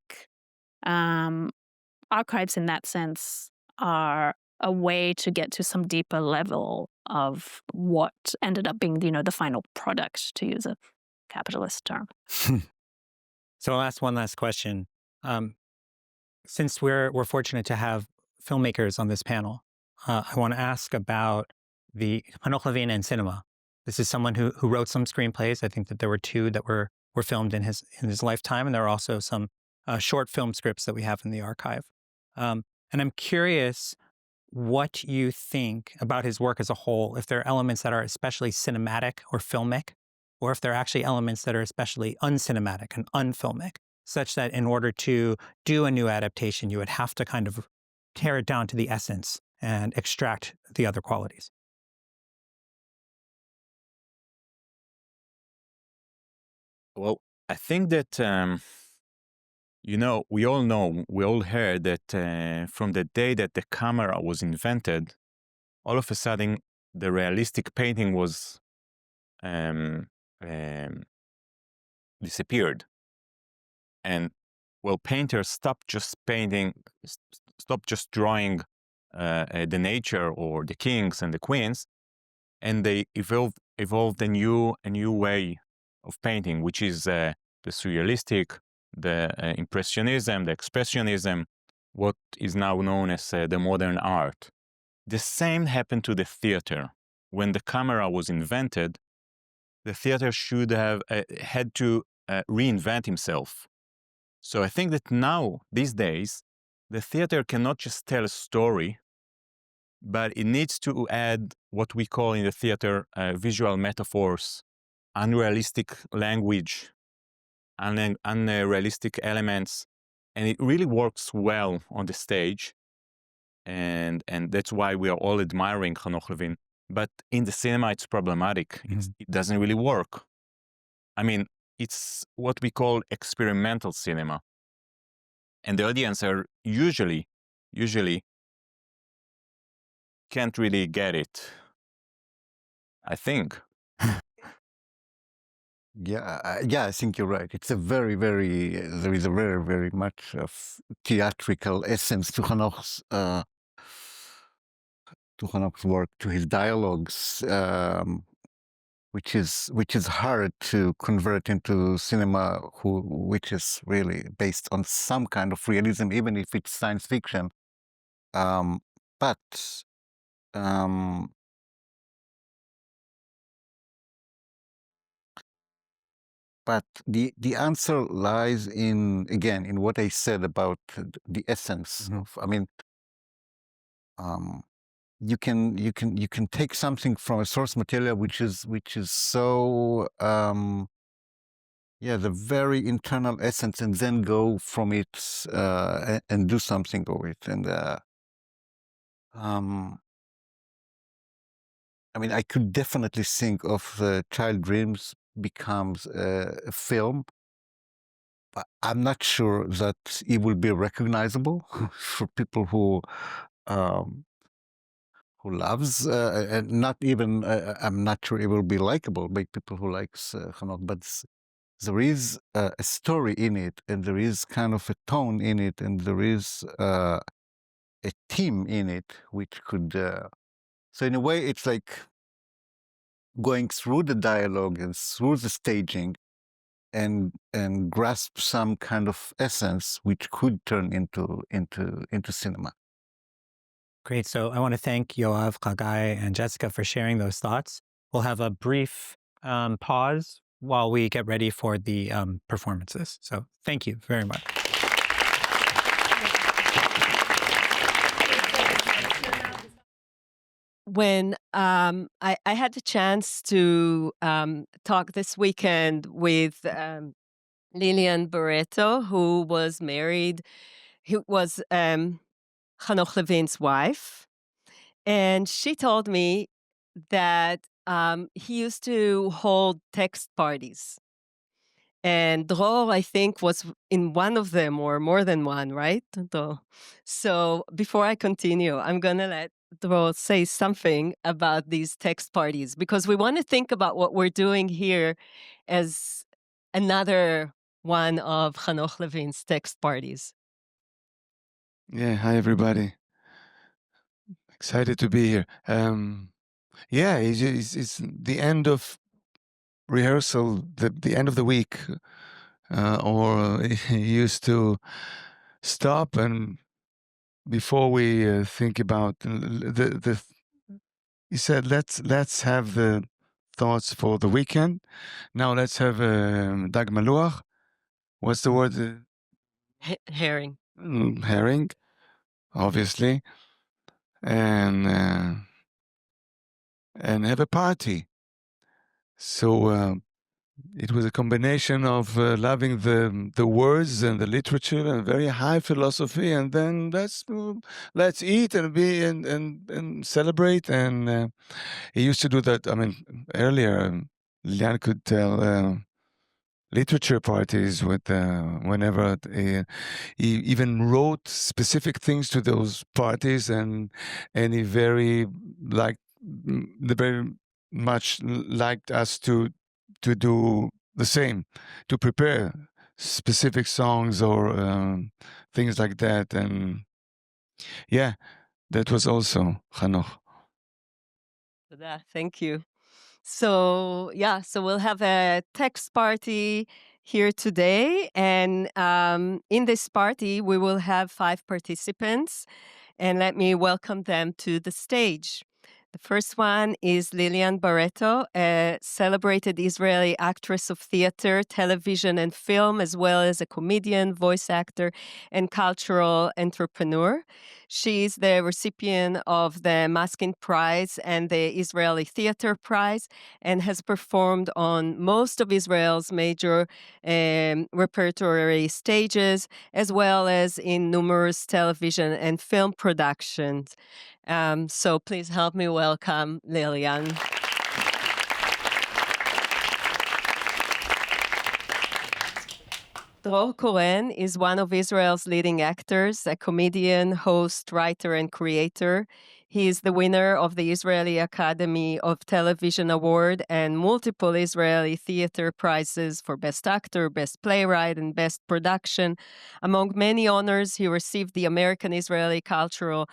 archives in that sense are a way to get to some deeper level of what ended up being, the final product, to use a capitalist term. So I'll ask one last question. Since we're fortunate to have filmmakers on this panel, I want to ask about the Hanoch Levin and cinema. This is someone who wrote some screenplays. I think that there were 2 that were filmed in his lifetime, and there are also some short film scripts that we have in the archive. And I'm curious what you think about his work as a whole, if there are elements that are especially cinematic or filmic, or if there are actually elements that are especially uncinematic and unfilmic, such that in order to do a new adaptation, you would have to kind of tear it down to the essence and extract the other qualities. Well, I think that, we all heard that from the day that the camera was invented, all of a sudden, the realistic painting was disappeared. And well, painters stopped just painting, stopped just drawing the nature or the kings and the queens, and they evolved a new way of painting, which is the surrealistic, the impressionism, the expressionism, what is now known as the modern art. The same happened to the theater. When the camera was invented, the theater should have had to reinvent himself. So I think that now, these days, the theater cannot just tell a story, but it needs to add what we call in the theater visual metaphors, unrealistic language, unrealistic elements, and it really works well on the stage. And that's why we are all admiring Hanoch Levin. But in the cinema, it's problematic. It doesn't really work. I mean, it's what we call experimental cinema. And the audience are usually can't really get it, I think. Yeah, I think you're right. It's a very, there is a very, very much of theatrical essence to Hanoch's work, to his dialogues, which is hard to convert into cinema, which is really based on some kind of realism, even if it's science fiction. But the answer lies in what I said about the essence of. I mean, you can take something from a source material which is so the very internal essence, and then go from it and do something with it. And I mean, I could definitely think of Child Dreams becomes a film. But I'm not sure that it will be recognizable for people who loves, and not even, I'm not sure it will be likable by people who likes Hanoch, but there is a story in it, and there is kind of a tone in it, and there is a theme in it, which could, so in a way, it's like going through the dialogue and through the staging and grasp some kind of essence, which could turn into cinema. Great. So I want to thank Yoav, Hagai, and Jessica for sharing those thoughts. We'll have a brief pause while we get ready for the performances. So thank you very much. When I had the chance to talk this weekend with Lilian Baretto, who was married, who was Hanoch Levin's wife, and she told me that he used to hold text parties. And Dror, I think, was in one of them, or more than one, right? So before I continue, I'm going to let Dror say something about these text parties, because we want to think about what we're doing here as another one of Hanoch Levin's text parties. Yeah, hi everybody. Excited to be here. It's the end of rehearsal, the end of the week, or he used to stop, and before we think about he said, let's have the thoughts for the weekend. Now let's have dag maluach. What's the word? Herring. Herring, obviously, and have a party. So it was a combination of loving the words and the literature and very high philosophy, and then let's eat and be and celebrate. And he used to do that. I mean, earlier Lilian could tell literature parties with whenever he even wrote specific things to those parties, and he very much liked us to do the same, to prepare specific songs or things like that. And yeah, that was also Hanoch. Thank you. So we'll have a text party here today, and in this party we will have 5 participants, and let me welcome them to the stage. The first one is Lilian Baretto, a celebrated Israeli actress of theater, television, and film, as well as a comedian, voice actor, and cultural entrepreneur. She is the recipient of the Maskin Prize and the Israeli Theater Prize, and has performed on most of Israel's major repertory stages, as well as in numerous television and film productions. So please help me welcome Lilian. Dror Cohen is one of Israel's leading actors, a comedian, host, writer, and creator. He is the winner of the Israeli Academy of Television Award and multiple Israeli theater prizes for Best Actor, Best Playwright, and Best Production. Among many honors, he received the American Israeli Cultural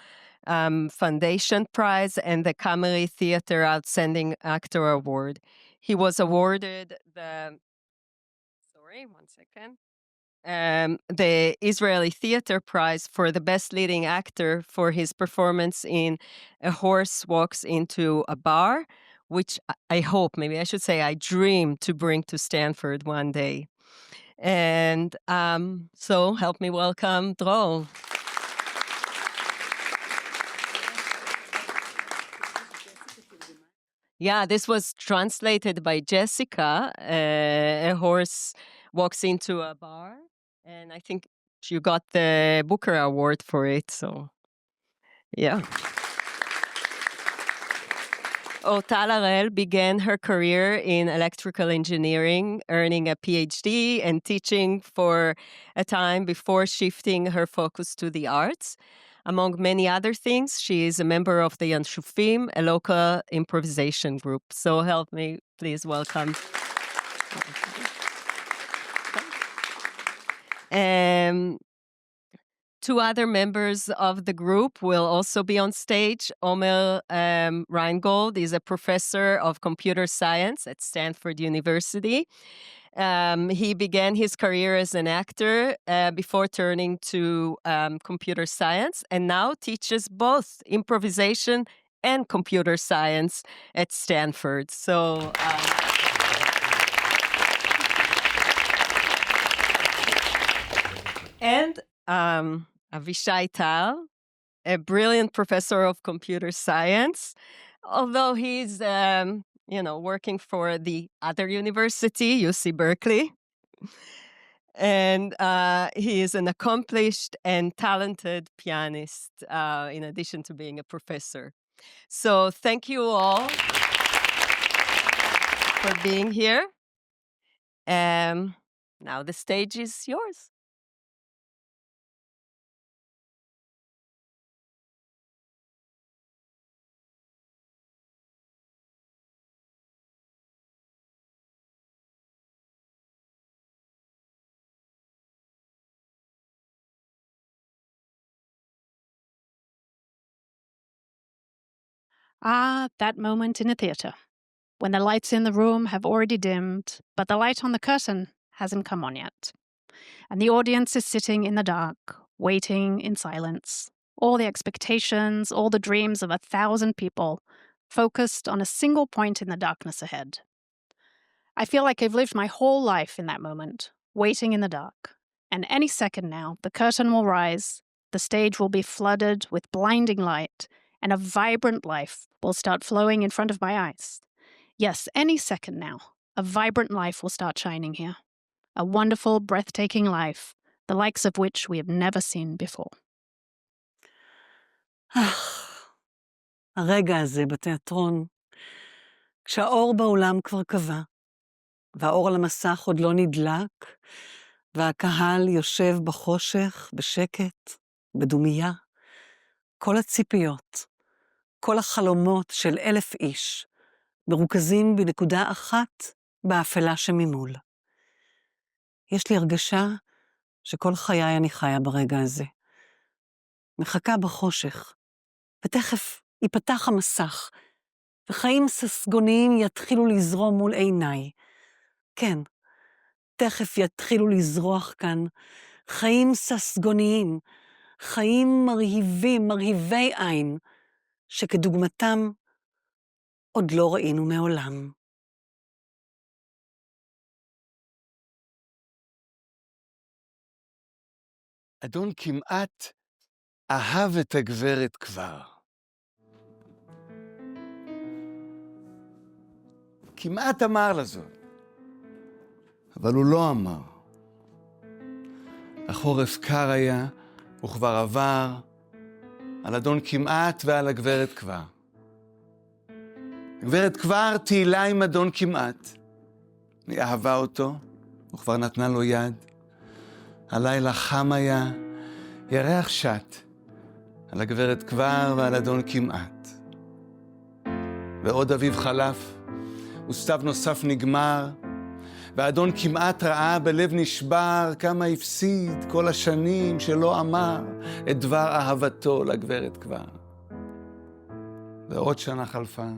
Foundation Prize and the Kameri Theater Outstanding Actor Award. He was awarded the Israeli Theater Prize for the Best Leading Actor for his performance in A Horse Walks into a Bar, which I hope, maybe I should say, I dream to bring to Stanford one day. And so help me welcome Dror. Yeah, this was translated by Jessica. A horse walks into a bar, and I think you got the Booker Award for it, so yeah. Ortal Arel began her career in electrical engineering, earning a PhD and teaching for a time before shifting her focus to the arts. Among many other things, she is a member of the Yanshufim, a local improvisation group. So help me, please welcome. Two other members of the group will also be on stage. Omer Reingold is a professor of computer science at Stanford University. He began his career as an actor before turning to computer science, and now teaches both improvisation and computer science at Stanford. So, and Avishay, a brilliant professor of computer science, although he's working for the other university, UC Berkeley. And he is an accomplished and talented pianist, in addition to being a professor. So thank you all for being here. Now the stage is yours. That moment in a theater, when the lights in the room have already dimmed, but the light on the curtain hasn't come on yet. And the audience is sitting in the dark, waiting in silence. All the expectations, all the dreams of 1,000 people, focused on a single point in the darkness ahead. I feel like I've lived my whole life in that moment, waiting in the dark. And any second now, the curtain will rise, the stage will be flooded with blinding light, and a vibrant life will start flowing in front of my eyes. Yes, any second now, a vibrant life will start shining here. A wonderful, breathtaking life, the likes of which we have never seen before. הרגע הזה בתיאטרון, כשהאור באולם כבר כבה, והאור על המסך עוד לא נדלק, והקהל יושב בחושך, בשקט, בדומייה. כל הציפיות, כל החלומות של 1,000 איש, מרוכזים בנקודה אחת באפלה שממול. יש לי הרגשה שכל חיי אני חיה ברגע הזה. מחכה בחושך, ותכף ייפתח המסך, וחיים ססגוניים יתחילו לזרום מול עיניי. כן, תכף יתחילו לזרוח כאן חיים ססגוניים, חיים מרהיבים, מרהיבי עין, שכדוגמתם עוד לא ראינו מעולם. אדון כמעט אהב את הגברת כבר. כמעט אמר לה זאת, אבל הוא לא אמר. החורף קר היה, וכבר עבר, על אדון כמעט ועל הגברת כבר. הגברת כבר תהילה עם אדון כמעט. היא אהבה אותו, וכבר נתנה לו יד. הלילה חם היה, ירח שט, על הגברת כבר ועל אדון כמעט. ועוד אביב חלף, וסתיו נוסף נגמר, והאדון כמעט ראה בלב נשבר כמה הפסיד כל השנים שלא אמר את דבר אהבתו לגברת כבר. ועוד שנה חלפה,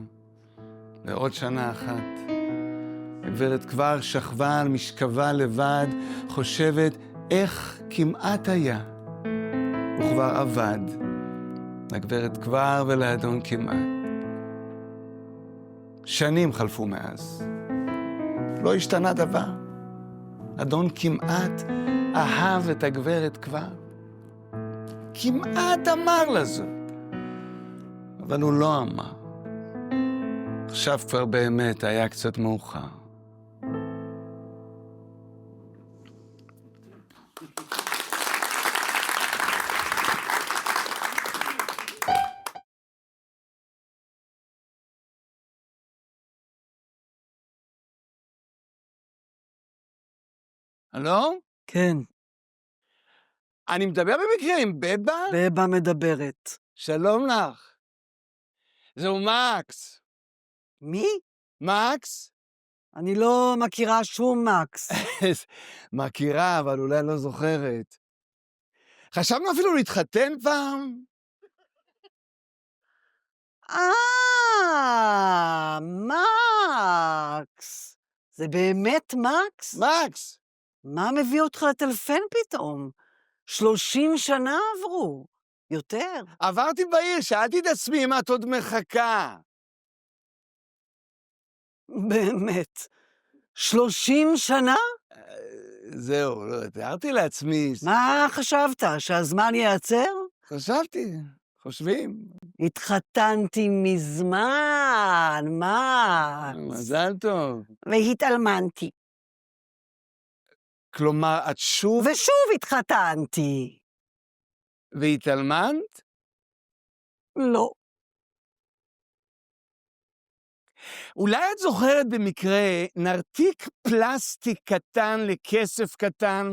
ועוד שנה אחת. הגברת כבר שכבה על משכבה לבד, חושבת איך כמעט היה, וכבר עבד, לגברת כבר ולאדון כמעט. שנים חלפו מאז. לא השתנה דבר. אדון כמעט אהב את הגברת כבר. כמעט אמר לה זאת. אבל הוא לא אמר. עכשיו כבר באמת היה קצת מאוחר. הלו? כן, אני מדבר במקרה עם בבה? בבה מדברת. שלום לך. זהו מקס. מי? מקס? אני לא מכירה שום מקס. מכירה, אבל אולי לא זוכרת. חשבנו אפילו להתחתן פעם? מקס. זה באמת מקס? מקס! מה מביא אותך לטלפן פתאום? 30 שנה עברו. יותר. עברתי בעיר, שאלתי את עצמי אם את עוד מחכה. באמת. 30 שנה? זהו, לא, תיארתי לעצמי. מה חשבת? שהזמן ייעצר? חשבתי, חושבים. התחתנתי מזמן, מקס. מזל טוב. והתאלמנתי. כלומר, את שוב... ושוב התחתנתי. והתאלמנת? לא. אולי את זוכרת במקרה נרתיק פלסטיק קטן לכסף קטן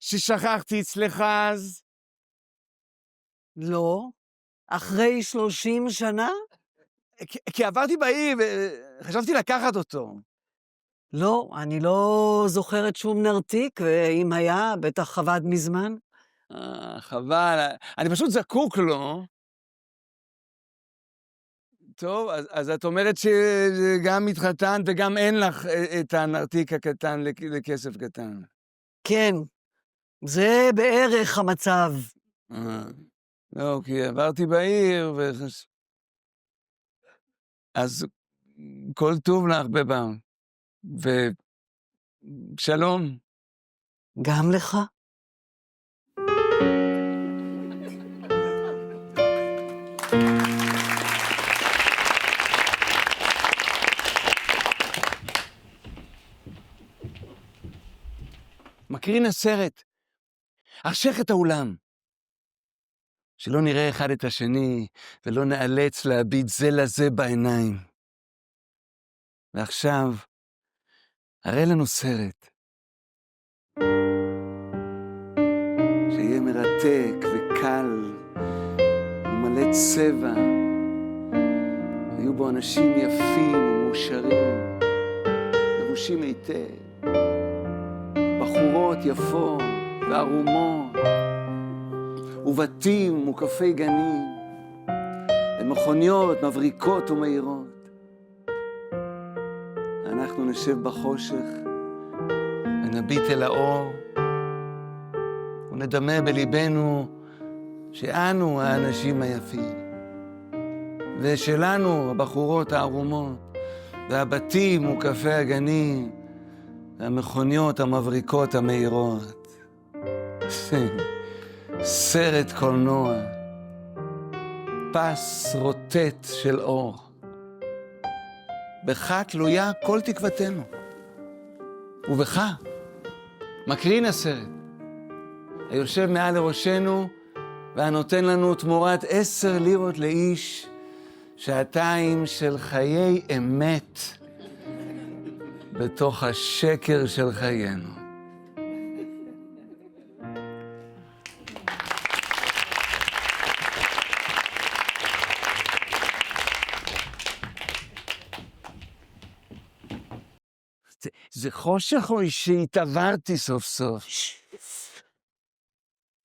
ששכחתי אצלך אז? לא. אחרי 30 שנה? כי עברתי בעיר וחשבתי לקחת אותו. לא, אני לא זוכרת שום נרתיק, ואם היה, בטח עבד מזמן. חבל, אני פשוט זקוק לו. טוב, אז את אומרת שגם התחתנת וגם אין לך את הנרתיק הקטן לכסף קטן. כן, זה בערך המצב. לא, כי עברתי בעיר אז כל טוב לך בבא. ושלום. גם לך? מקרין הסרט. הרשך את האולם. שלא נראה אחד את השני, ולא נאלץ להביט זה לזה בעיניים. ועכשיו, הראה לנו סרט. שיהיה מרתק וקל, ומלא צבע. היו בו אנשים יפים ומאושרים, לבושים היטב. בחורות יפות וערומות, ובתים מוקפי גנים, ומכוניות מבריקות ומהירות. אנחנו נשב בחושך, ונביט אל האור, ונדמה בליבנו שאנו האנשים היפים, ושלנו הבחורות הערומות, והבתים מוקפי הגנים, והמכוניות המבריקות המהירות. סרט קולנוע, פס רוטט של אור. בך תלויה כל תקוותנו, ובך מקרין הסרט, היושב מעל לראשנו, והנותן לנו תמורת 10 לירות לאיש, 2 של חיי אמת, בתוך השקר של חיינו. זה חושך או שהתעברתי סוף סוף?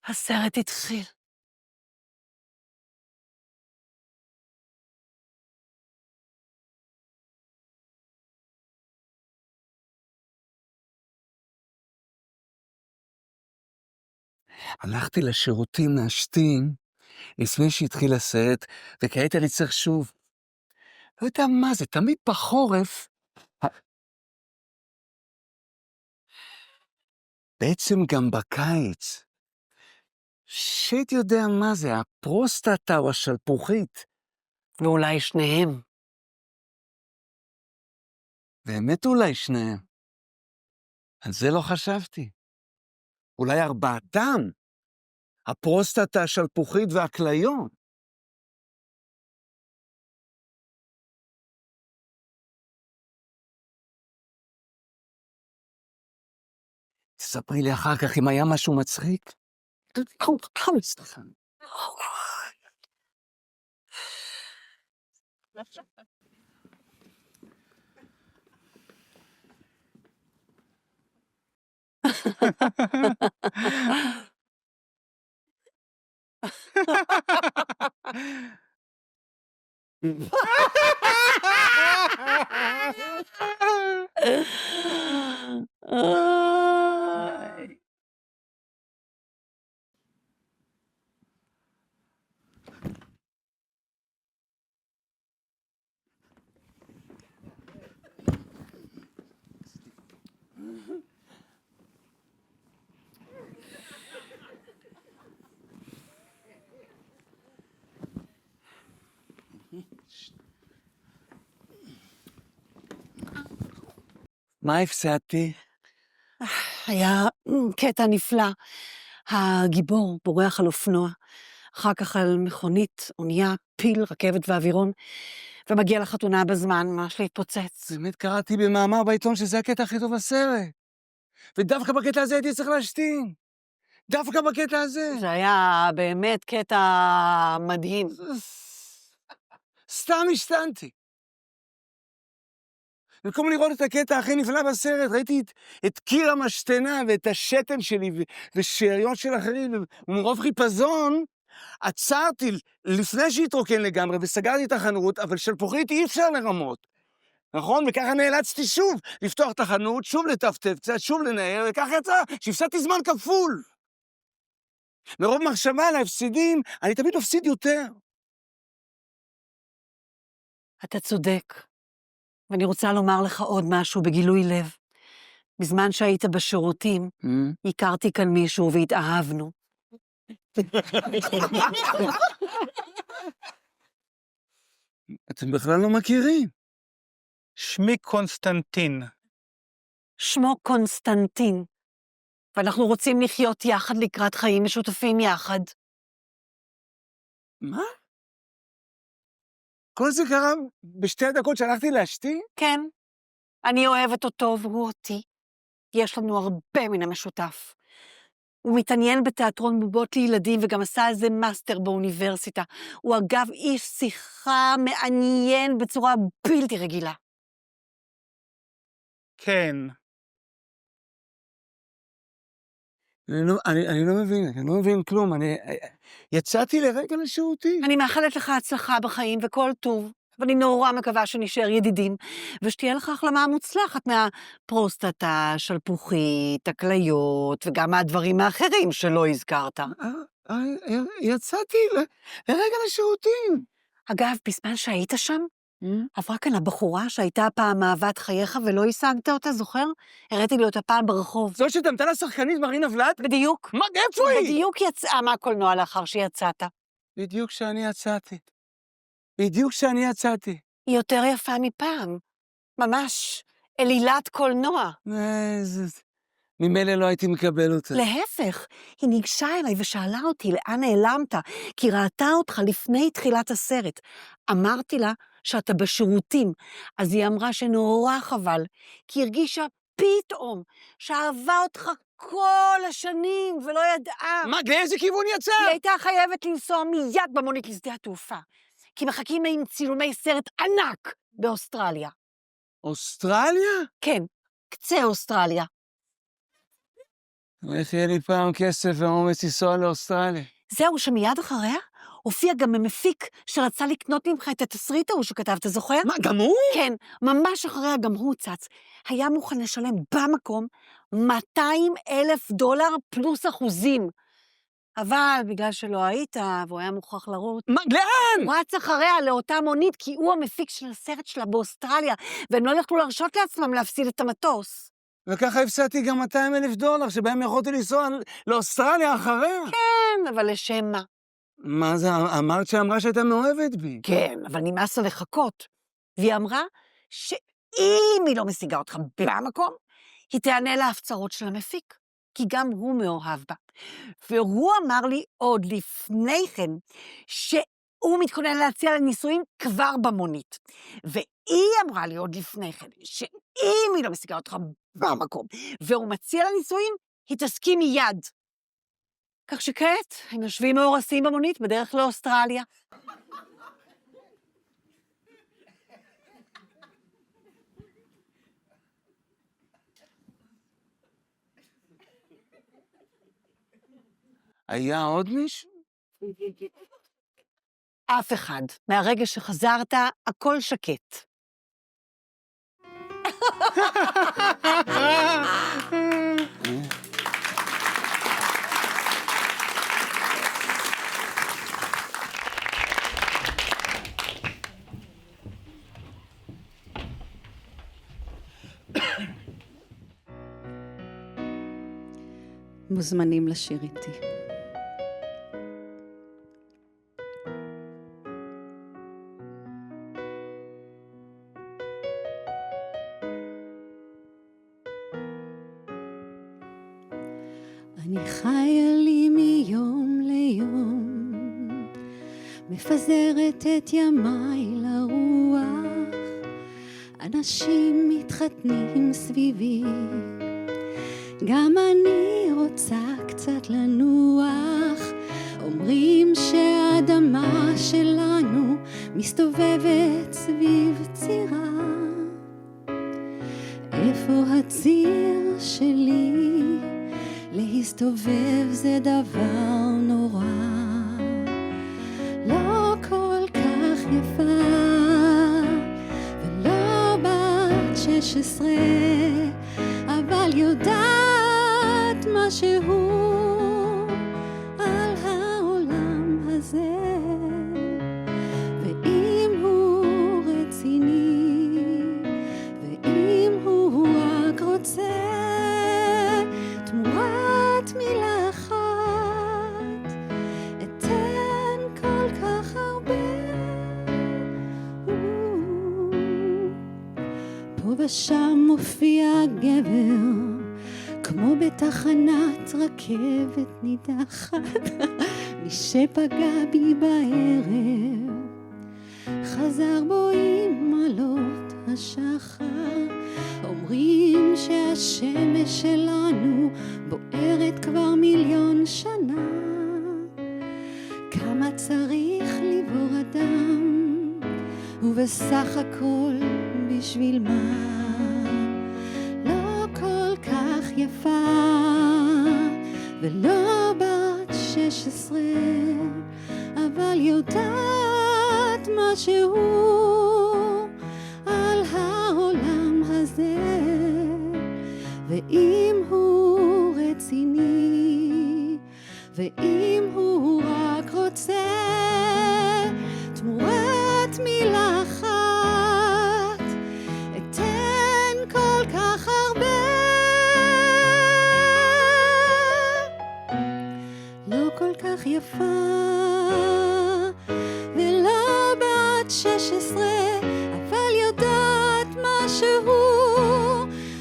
הסרט התחיל. הלכתי לשירותים להשתין לפני שהתחיל הסרט, וכעת אני צריך שוב. לא יודע מה זה, תמיד בחורף. בעצם גם בקיץ. שית יודע מה זה, הפרוסטטה או השלפוחית. ואולי שניהם. באמת אולי שניהם. על זה לא חשבתי. אולי 4, הפרוסטטה, השלפוחית והכליות. תספרי לי אחר כך אם היה משהו מצחיק. סליחה. מה הפסדתי? היה קטע נפלא. הגיבור בורח על אופנוע, אחר כך על מכונית, אונייה, פיל, רכבת ואווירון, ומגיע לחתונה בזמן, ממש להתפוצץ. באמת קראתי במאמר בעיתון שזה הקטע הכי טוב בסרט. ודווקא בקטע הזה הייתי צריך להשתין. דווקא בקטע הזה. זה היה באמת קטע מדהים. סתם השתנתי. במקום לראות את הקטע הכי נפלא בסרט, ראיתי את קיר המשתנה ואת השתן שלי ושאריות של אחרים, ומרוב חיפזון, עצרתי לפני שהתרוקן לגמרי וסגרתי את החנות, אבל שלפוחית אי אפשר לרמות. נכון? וככה נאלצתי שוב לפתוח את החנות, שוב לטפטף קצת, שוב לנער, וככה יצא שהפסדתי זמן כפול. מרוב מחשבה על ההפסידים, אני תמיד מפסיד יותר. אתה צודק. ואני רוצה לומר לך עוד משהו בגילוי לב. בזמן שהיית בשירותים, הכרתי כאן מישהו והתאהבנו. אתם בכלל לא מכירים. שמי קונסטנטין. שמו קונסטנטין. ואנחנו רוצים לחיות יחד לקראת חיים משותפים יחד. מה? כל זה קרה בשתי הדקות שהלכתי להשתין? כן. אני אוהבת אותו והוא אותי. יש לנו הרבה מן המשותף. הוא מתעניין בתיאטרון בובות לילדים וגם עשה איזה מאסטר באוניברסיטה. הוא אגב איש שיחה מעניין בצורה בלתי רגילה. כן. אני לא מבין כלום, יצאתי לרגע לשירותים. אני מאחלת לך הצלחה בחיים וכל טוב, ואני נורא מקווה שנשאר ידידים, ושתהיה לך החלמה מוצלחת מהפרוסטטה, שלפוחית, הכליות, וגם מהדברים האחרים שלא הזכרת. יצאתי לרגע לשירותים. אגב, בזמן שהיית שם, עברה כאן הבחורה שהייתה פעם אהבת חייך ולא השגת אותה, זוכר? הראיתי לי אותה פעם ברחוב. זאת שדמתה לשחקנית מרינה ולד? בדיוק. מה, איפה היא? בדיוק יצאה מהקולנוע לאחר שיצאת. בדיוק כשאני יצאתי. היא יותר יפה מפעם. ממש אלילת קולנוע. ממילא לא הייתי מקבל אותה. להפך, היא ניגשה אליי ושאלה אותי לאן נעלמת, כי ראתה אותך לפני תחילת הסרט. אמרתי לה שאתה בשירותים, אז היא אמרה שנורא חבל, כי הרגישה פתאום שאהבה אותך כל השנים ולא ידעה. מה, לאיזה כיוון יצא? היא הייתה חייבת לנסוע מיד במונית לשדה התעופה, כי מחכים עם צילומי סרט ענק באוסטרליה. אוסטרליה? כן, קצה אוסטרליה. איך יהיה לי פעם כסף ואומץ לנסוע לאוסטרליה? זהו, שמיד אחריה הופיע גם המפיק שרצה לקנות ממך את התסריט ההוא שכתבת, זוכר? מה, גם הוא? כן, ממש אחריה גם הוא צץ. היה מוכן לשלם במקום $200,000 פלוס אחוזים. אבל בגלל שלא היית, והוא היה מוכרח לרוץ. מה, לאן? הוא רץ אחריה לאותה מונית, כי הוא המפיק של הסרט שלה באוסטרליה, והם לא יכלו להרשות לעצמם להפסיד את המטוס. וככה הפסדתי גם $200,000, שבהם יכולתי לנסוע לאוסטרליה אחריה. כן, אבל לשם מה? מה זה, אמרת שאמרה שהייתה מאוהבת בי. כן, אבל נמאס לה לחכות. והיא אמרה שאם היא לא משיגה אותך במקום, היא תענה להפצרות של המפיק, כי גם הוא מאוהב בה. והוא אמר לי עוד לפני כן, שהוא מתכונן להציע לנישואים כבר במונית. והיא אמרה לי עוד לפני כן, שאם היא לא משיגה אותך במקום, והוא מציע לנישואים, היא תסכים מיד. כך שכעת, הם יושבים מאורסים במונית בדרך לאוסטרליה. היה עוד מישהו? אף אחד. מהרגע שחזרת, הכל שקט. מוזמנים לשיר איתי. אני חיה לי מיום ליום, מפזרת את ימיי לרוח, אנשים מתחתנים סביבי, גם אני רוצה קצת לנוח, אומרים שהאדמה שלנו מסתובבת סביב צירה, איפה הציר שלי? להסתובב זה דבר נורא, לא כל כך יפה ולא בת 16, אבל יודעת משהו על העולם הזה, ואם הוא רציני ואם הוא רק רוצה תמורת מילה אחת אתן כל כך הרבה. פה ושם מופיע גבר כמו בתחנת רכבת נידחת, מי שפגע בי בערב חזר בו עם עלות השחר, אומרים שהשמש שלנו בוערת כבר 1,000,000 שנה, כמה צריך לבור אדם ובסך הכל בשביל מה? לא כל כך יפה ולא בת 16, אבל יודעת משהו על העולם הזה, ואם הוא רציני, ואם הוא רק רוצה תמורת מילה אחת, אתן כל כך הרבה. לא כל כך יפה ולא בת 16, אבל יודעת משהו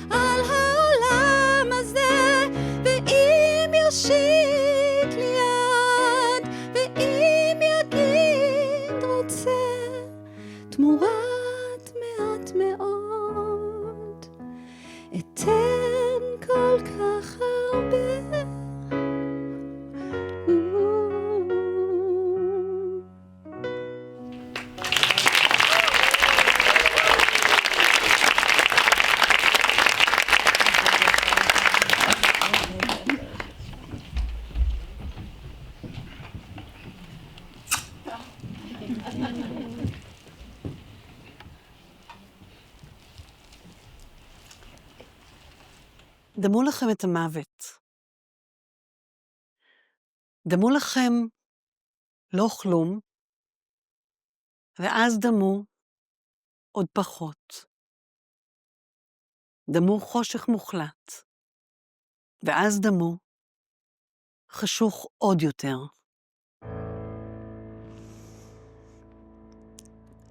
על העולם הזה, ואם יושיט לי יד, ואם יגיד רוצה תמורת מעט מאוד, אתן כל כך הרבה. דמו לכם את המוות. דמו לכם לא כלום, ואז דמו עוד פחות. דמו חושך מוחלט, ואז דמו חשוך עוד יותר.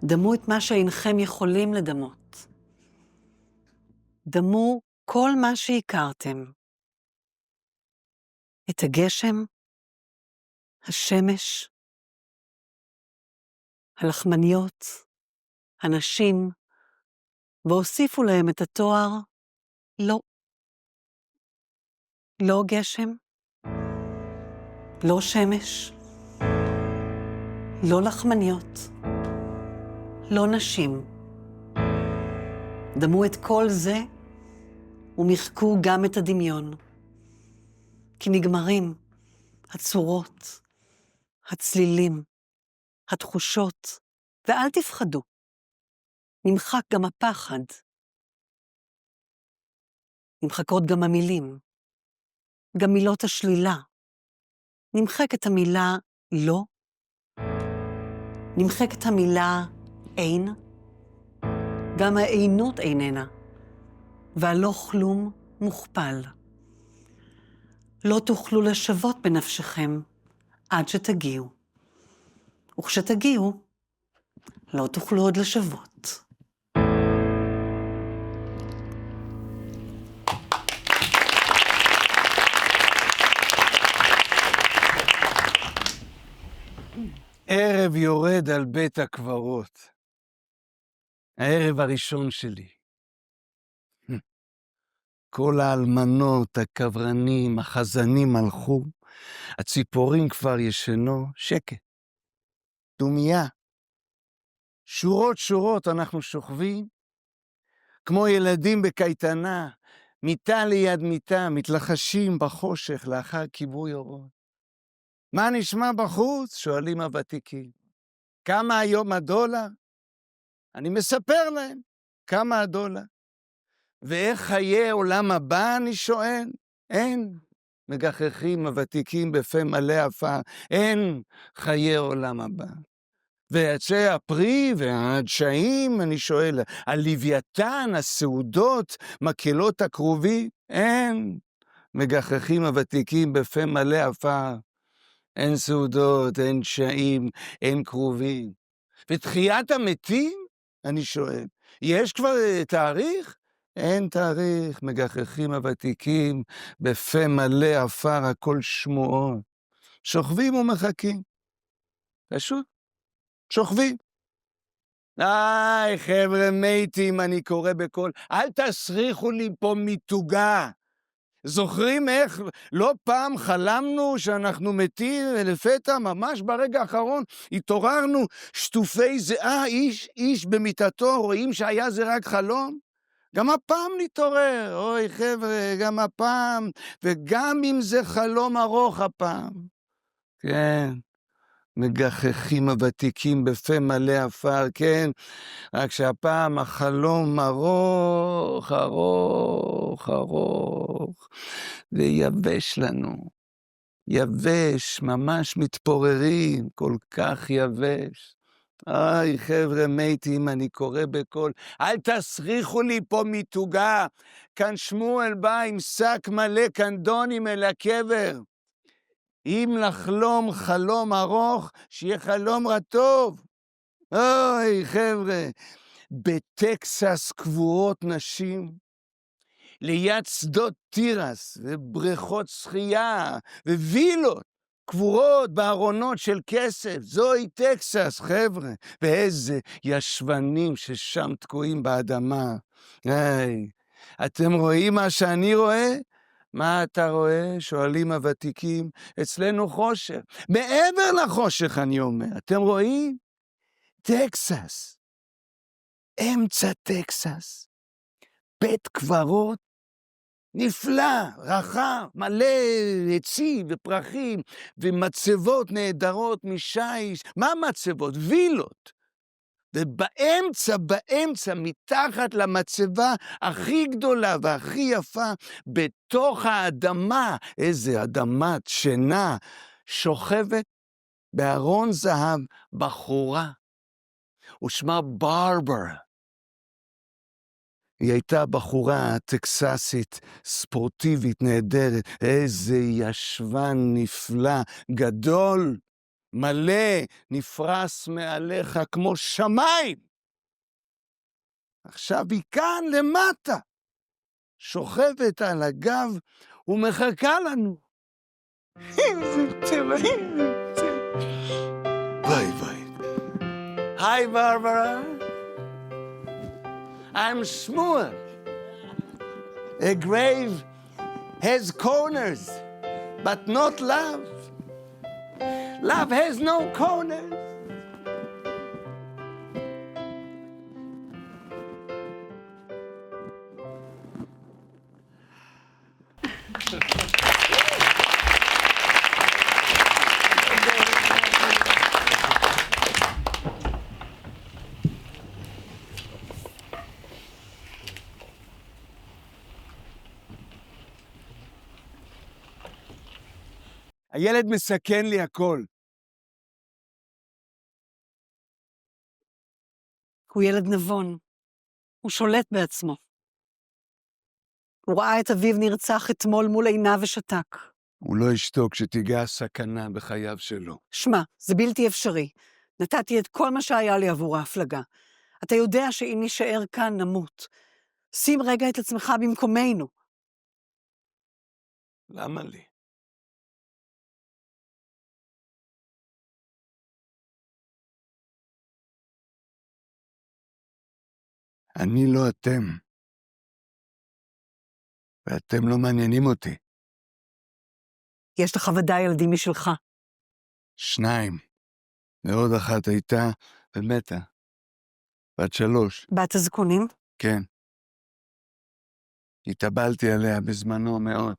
דמו את מה שאינכם יכולים לדמות. דמו כל מה שהכרתם. את הגשם, השמש, הלחמניות, הנשים, והוסיפו להם את התואר לא. לא גשם, לא שמש, לא לחמניות, לא נשים. דמו את כל זה ומחקו גם את הדמיון. כי נגמרים הצורות, הצלילים, התחושות, ואל תפחדו. נמחק גם הפחד. נמחקות גם המילים. גם מילות השלילה. נמחקת המילה לא. נמחקת המילה אין. גם העינות איננה. והלא כלום מוכפל. לא תוכלו לשוות בנפשכם עד שתגיעו. וכשתגיעו, לא תוכלו עוד לשוות. ערב יורד על בית הקברות. הערב הראשון שלי. כל האלמנות, הקברנים, החזנים הלכו, הציפורים כבר ישנו, שקט. דומיה. שורות שורות אנחנו שוכבים, כמו ילדים בקייטנה, מיטה ליד מיטה, מתלחשים בחושך לאחר כיבוי אורות. מה נשמע בחוץ? שואלים הוותיקים. כמה היום הדולר? אני מספר להם כמה הדולר. ואיך חיי עולם הבא, אני שואל? אין. מגחכים הוותיקים בפה מלא עפר, אין חיי עולם הבא. ועצי הפרי והדשאים, אני שואל, הלוויתן, הסעודות, מקהלות הכרובים, אין. מגחכים הוותיקים בפה מלא עפר, אין סעודות, אין דשאים, אין כרובים. ותחיית המתים, אני שואל, יש כבר תאריך? אין תאריך, מגחכים הוותיקים, בפה מלא עפר, הכל שמועות. שוכבים ומחכים. פשוט, שוכבים. חבר'ה מתים, אני קורא בקול, אל תסריחו לי פה מתוגה. זוכרים איך לא פעם חלמנו שאנחנו מתים, ולפתע ממש ברגע האחרון התעוררנו שטופי זיעה, איש במיטתו, רואים שהיה זה רק חלום? גם הפעם נתעורר, אוי חבר'ה, גם הפעם, וגם אם זה חלום ארוך הפעם. כן, מגחכים הוותיקים בפה מלא עפר, כן, רק שהפעם החלום ארוך, ארוך, ארוך, ויבש לנו. יבש, ממש מתפוררים, כל כך יבש. איי, חבר'ה מתים, אני קורא בקול, אל תסריחו לי פה מתוגה, כאן שמואל בא עם שק מלא קנדונים אל הקבר. אם לחלום חלום ארוך, שיהיה חלום רטוב. אוי, חבר'ה, בטקסס קבורות נשים, ליד שדות תירס, ובריכות שחייה, ווילות, קבורות בארונות של כסף, זוהי טקסס, חבר'ה, ואיזה ישבנים ששם תקועים באדמה. היי, אתם רואים מה שאני רואה? מה אתה רואה? שואלים הוותיקים, אצלנו חושך. מעבר לחושך אני אומר, אתם רואים? טקסס, אמצע טקסס, בית קברות, נפלא, רחב, מלא עצים ופרחים, ומצבות נהדרות משיש. מה מצבות? וילות. ובאמצע, מתחת למצבה הכי גדולה והכי יפה, בתוך האדמה, איזה אדמת שינה, שוכבת בארון זהב בחורה, ושמה ברברה. היא הייתה בחורה טקססית, ספורטיבית, נהדרת, איזה ישבן נפלא, גדול, מלא, נפרס מעליך כמו שמיים. עכשיו היא כאן למטה, שוכבת על הגב ומחכה לנו. ביי ביי. היי ברברה. I'm Shmuel. A grave has corners, but not love. Love has no corners. הילד מסכן לי הכל. הוא ילד נבון. הוא שולט בעצמו. הוא ראה את אביו נרצח אתמול מול עיניו ושתק. הוא לא ישתוק כשתיגע הסכנה בחייו שלו. שמע, זה בלתי אפשרי. נתתי את כל מה שהיה לי עבור ההפלגה. אתה יודע שאם נשאר כאן נמות. שים רגע את עצמך במקומנו. למה לי? אני לא אתם. ואתם לא מעניינים אותי. יש לך ודאי ילדים משלך. 2. ועוד אחת הייתה ומתה. בת 3. בת הזקונים? כן. התאבלתי עליה בזמנו מאוד.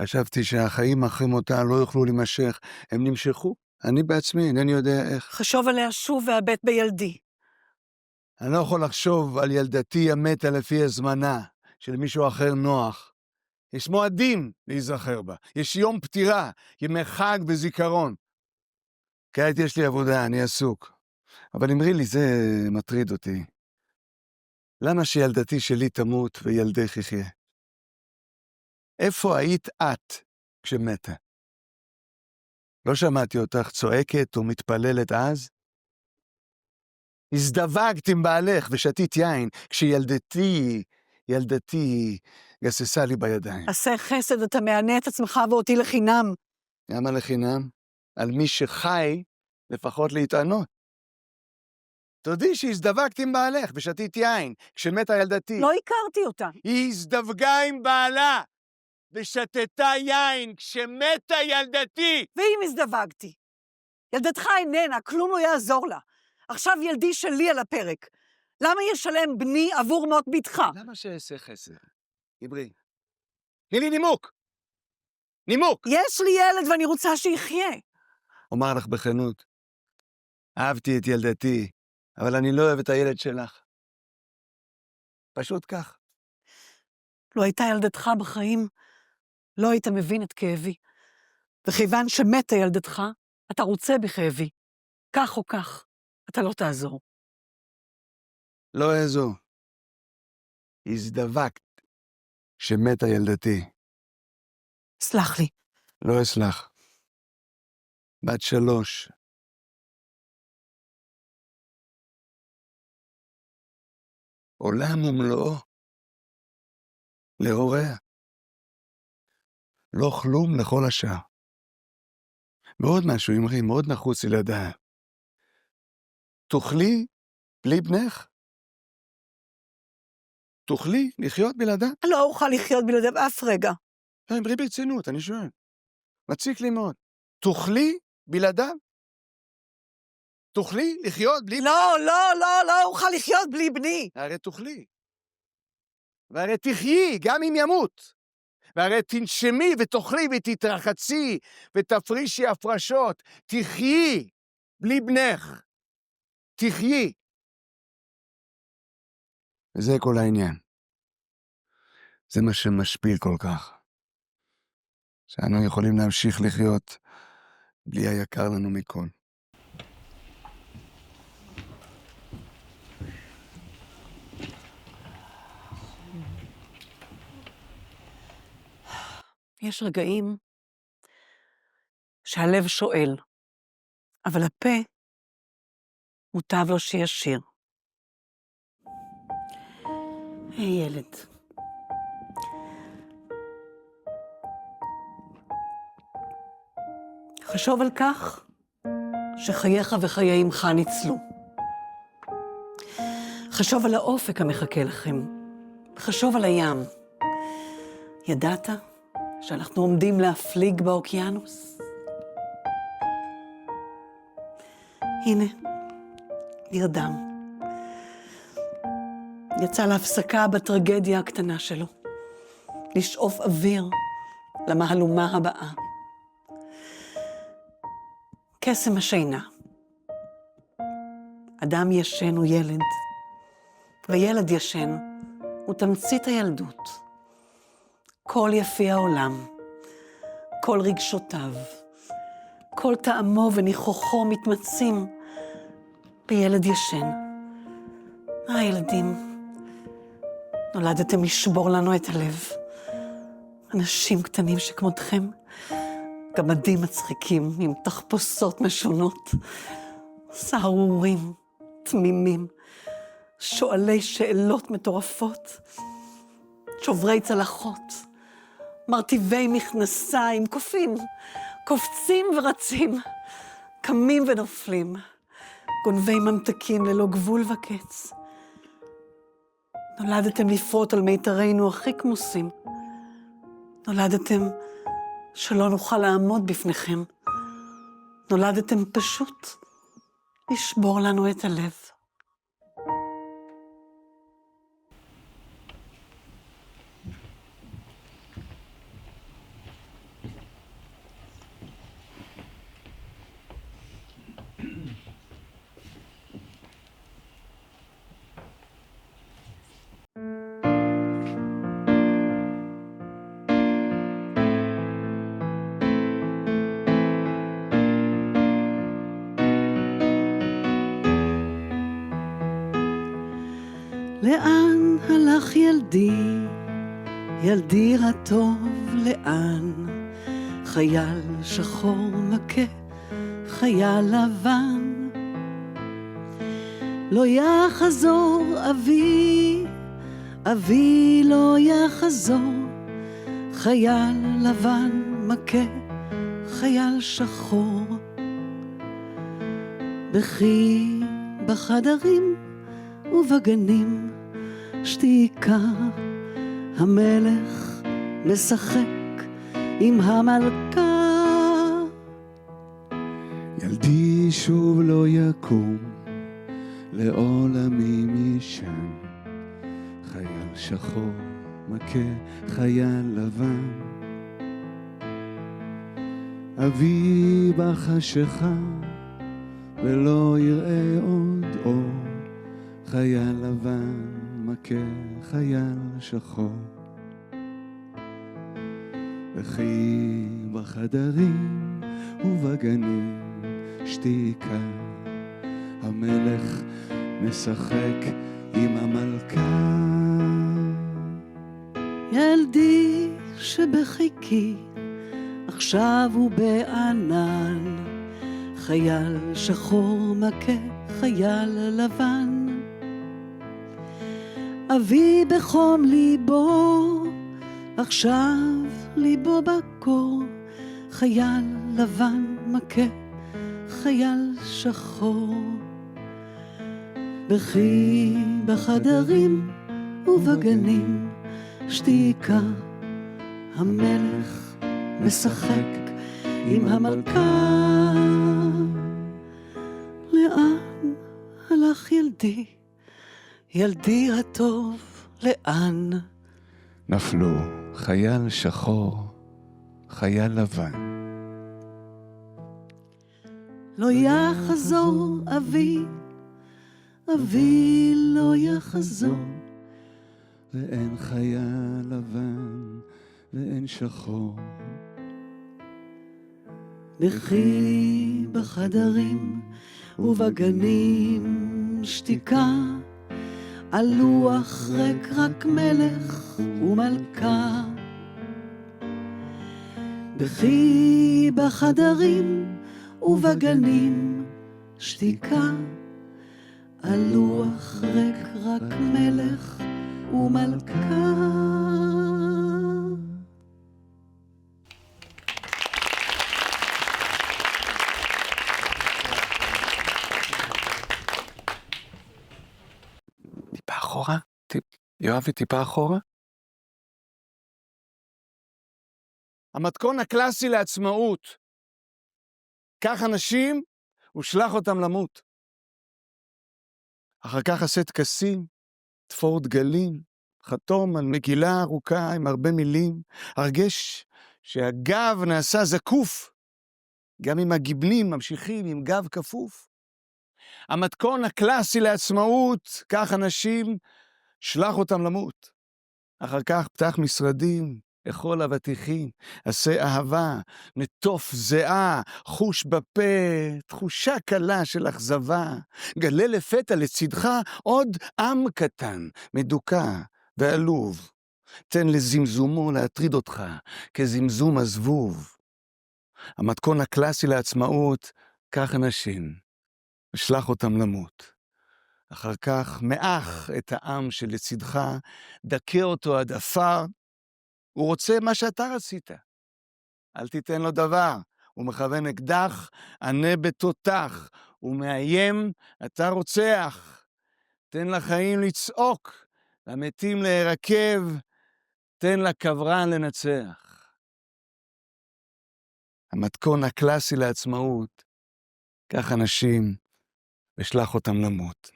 חשבתי שהחיים אחרי מותה לא יוכלו להימשך. הם נמשכו. אני בעצמי, אינני יודע איך. חשוב עליה שוב והבט בילדי. אני לא יכול לחשוב על ילדתי המתה לפי הזמנה, שלמישהו אחר נוח. יש מועדים להיזכר בה. יש יום פטירה, ימי חג וזיכרון. כעת יש לי עבודה, אני עסוק. אבל אמרי לי, זה מטריד אותי. למה שילדתי שלי תמות וילדך יחיה? איפה היית את כשמתה? לא שמעתי אותך צועקת או מתפללת אז? הזדווגת עם בעלך ושתית יין ילדתי גססה לי בידיים. עשה חסד, אתה מענה את עצמך ואותי לחינם. למה לחינם? על מי שחי לפחות להתענות. תודי שהזדווגת עם בעלך ושתית יין כשמתה ילדתי. לא הכרתי אותה. היא הזדווגה עם בעלה ושתתה יין כשמתה ילדתי. ואם הזדווגתי? ילדתך איננה, כלום לא יעזור לה. עכשיו ילדי שלי על הפרק. למה ישלם בני עבור מות ביתך? למה שאעשה חסד? עברי. תני לי נימוק! נימוק! יש לי ילד ואני רוצה שיחיה. אומר לך בכנות, אהבתי את ילדתי, אבל אני לא אוהב את הילד שלך. פשוט כך. לו הייתה ילדתך בחיים, לא היית מבין את כאבי. וכיוון שמתה ילדתך, אתה רוצה בכאבי. כך או כך, אתה לא תעזור. לא אעזור. הזדווקת שמתה ילדתי. סלח לי. לא אסלח. בת 3. עולם ומלואו. להוריה. לא כלום לכל השאר. ועוד משהו, אמרי, מאוד נחוץ לי לדעת. תוכלי בלי בנך? תוכלי לחיות בלעדה? לא אוכל לחיות בלעדיו אף רגע. אמרי ברצינות, אני שואל. מציק לי מאוד. תוכלי בלעדיו? תוכלי לחיות בלי... לא אוכל לחיות בלי בני. הרי תוכלי. והרי תחיי, גם אם ימות. והרי תנשמי ותאכלי ותתרחצי ותפרישי הפרשות. תחיי בלי בנך. תחיי. וזה כל העניין. זה מה שמשפיל כל כך. שאנו יכולים להמשיך לחיות בלי היקר לנו מכל. יש רגעים שהלב שואל, אבל הפה מוטב לו שישיר. היי ילד. חשוב על כך שחייך וחיי אמך ניצלו. חשוב על האופק המחכה לכם. חשוב על הים. ידעת שאנחנו עומדים להפליג באוקיינוס? הנה, נרדם. יצא להפסקה בטרגדיה הקטנה שלו. לשאוף אוויר למהלומה הבאה. קסם השינה. אדם ישן הוא ילד, וילד ישן הוא תמצית הילדות. כל יפי העולם, כל רגשותיו, כל טעמו וניחוחו מתמצים בילד ישן. הילדים, נולדתם לשבור לנו את הלב. אנשים קטנים שכמותכם, גמדים מצחיקים עם תחפושות משונות, סהרורים, תמימים, שואלי שאלות מטורפות, שוברי צלחות, מרטיבי מכנסיים, קופצים ורצים, קמים ונופלים, גונבי ממתקים ללא גבול וקץ. נולדתם לפרוט על מיתרינו הכי כמוסים. נולדתם שלא נוכל לעמוד בפניכם. נולדתם פשוט לשבור לנו את הלב. לאן הלך ילדי, ילדי הטוב לאן? חייל שחור מכה, חייל לבן. לא יחזור אבי, אבי לא יחזור. חייל לבן מכה, חייל שחור. בכי בחדרים ובגנים שתיקה, המלך משחק עם המלכה. ילדי שוב לא יקום, לעולמים ישן. חייל שחור מכה חייל לבן, אבי בחשיכה ולא יראה עוד אור. חייל לבן מכה חייל שחור, וכי בחדרים ובגנים שתיקה. המלך משחק עם המלכה. ילדי שבחיקי עכשיו הוא בענן, חייל שחור מכה חייל לבן. אבי בחום ליבו, עכשיו ליבו בקור. חייל לבן מכה חייל שחור, בכי בחדרים ובגנים שתיקה. המלך משחק עם המלכה. לאן הלך ילדי, ילדי הטוב, לאן? נפלו חייל שחור, חייל לבן. לא יחזור אבי, אבי לא יחזור. ואין חייל לבן ואין שחור. בכי בחדרים ובגנים שתיקה. על לוח ריק רק מלך ומלכה. בכי בחדרים ובגנים שתיקה. על לוח ריק רק מלך ומלכה. טיפה אחורה? יואב, טיפה אחורה? המתכון הקלאסי לעצמאות. קח אנשים ושלח אותם למות. אחר כך עשה טקסים, תפור דגלים, חתום על מגילה ארוכה עם הרבה מילים, הרגש שהגב נעשה זקוף, גם אם הגיבלים ממשיכים עם גב כפוף. המתכון הקלאסי לעצמאות, קח אנשים, שלח אותם למות. אחר כך פתח משרדים, אכול אבטיחים, עשה אהבה, נטוף זיעה, חוש בפה, תחושה קלה של אכזבה, גלה לפתע לצדך עוד עם קטן, מדוכא ועלוב. תן לזמזומו להטריד אותך כזמזום הזבוב. המתכון הקלאסי לעצמאות, קח אנשים, ושלח אותם למות. אחר כך מאח את העם שלצדך, דקה אותו עד עפר. הוא רוצה מה שאתה רצית. אל תיתן לו דבר. הוא מכוון אקדח, ענה בתותח. הוא מאיים, אתה רוצח. תן לחיים לצעוק, למתים להירקב, תן לקברן לנצח. המתכון הקלאסי לעצמאות, קח אנשים ושלח אותם למות.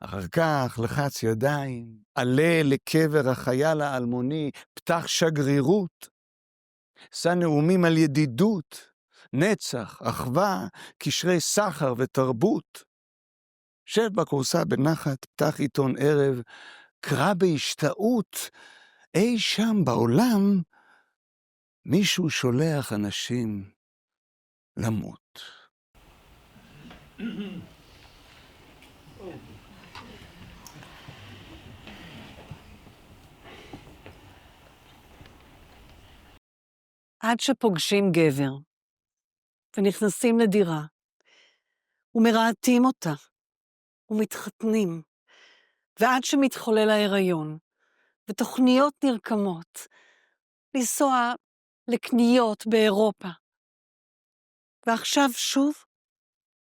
אחר כך לחץ ידיים, עלה לקבר החייל האלמוני, פתח שגרירות, שא נאומים על ידידות, נצח, אחווה, קשרי סחר ותרבות. שב בכורסה בנחת, פתח עיתון ערב, קרא בהשתאות, אי שם בעולם, מישהו שולח אנשים למות. עד שפוגשים גבר, ונכנסים לדירה, ומרעתים אותה, ומתחתנים, ועד שמתחולל ההיריון, ותוכניות נרקמות, לנסוע לקניות באירופה. ועכשיו שוב,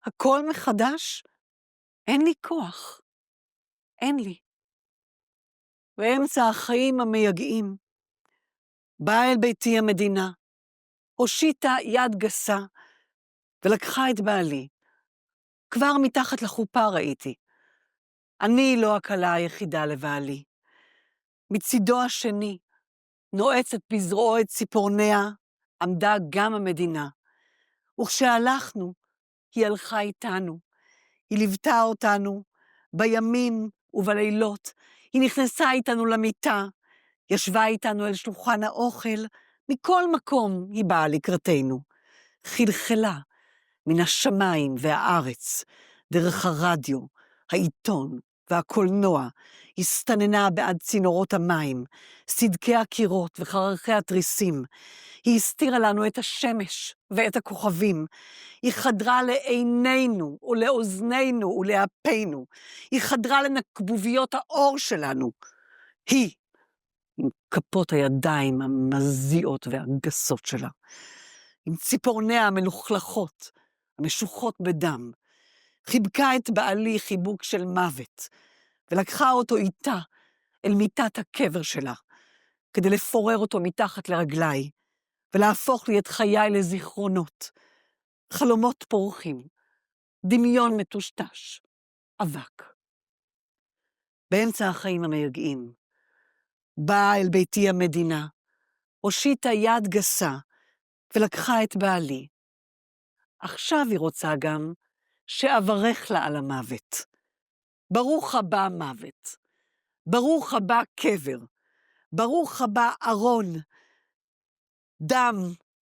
הכל מחדש, אין לי כוח, אין לי. באמצע החיים המייגעים, באה אל ביתי המדינה, הושיטה יד גסה, ולקחה את בעלי, כבר מתחת לחופה ראיתי. אני לא הכלה היחידה לבעלי. מצידו השני, נועצת בזרועו את ציפורניה, עמדה גם המדינה. וכשהלכנו, היא הלכה איתנו. היא ליוותה אותנו בימים ובלילות. היא נכנסה איתנו למיטה, ישבה איתנו אל שולחן האוכל, מכל מקום היא באה לקראתנו. חלחלה מן השמיים והארץ, דרך הרדיו, העיתון והקולנוע, הסתננה בעד צינורות המים, סדקי הקירות וחרכי התריסים. היא הסתירה לנו את השמש ואת הכוכבים. היא חדרה לעינינו ולאוזנינו ולאפינו. היא חדרה לנקבוביות האור שלנו. היא, עם כפות הידיים המזיעות והגסות שלה, עם ציפורניה המלוכלכות, המשוחות בדם, חיבקה את בעלי חיבוק של מוות, ולקחה אותו איתה אל מיטת הקבר שלה, כדי לפורר אותו מתחת לרגליי, ולהפוך לי את חיי לזיכרונות, חלומות פורחים, דמיון מטושטש, אבק. באמצע החיים המייגעים, באה אל ביתי המדינה, הושיטה יד גסה, ולקחה את בעלי. עכשיו היא רוצה גם שאברך לה על המוות. ברוך הבא מוות, ברוך הבא קבר, ברוך הבא ארון, דם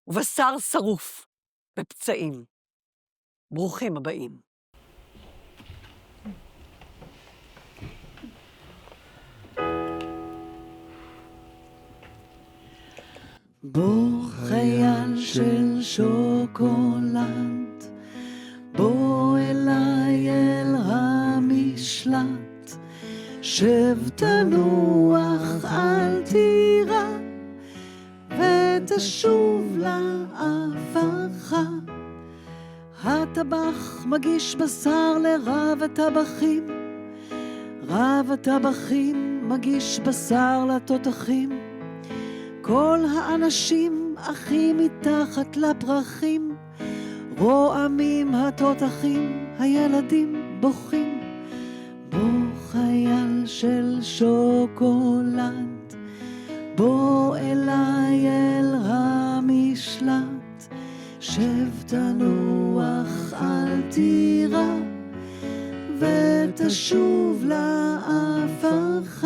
ובשר שרוף ופצעים. ברוכים הבאים. בוא חייל של שוקולד, בוא אליי אל המשלט, שב תנוח אל תירא, ותשוב לעברך. הטבח מגיש בשר לרב הטבחים, רב הטבחים מגיש בשר לתותחים. כל האנשים אחים מתחת לפרחים, רועמים התותחים, הילדים בוכים. בוא חייל של שוקולד, בוא אליי אל המשלט, שב תנוח אל תירא, ותשוב לעברך.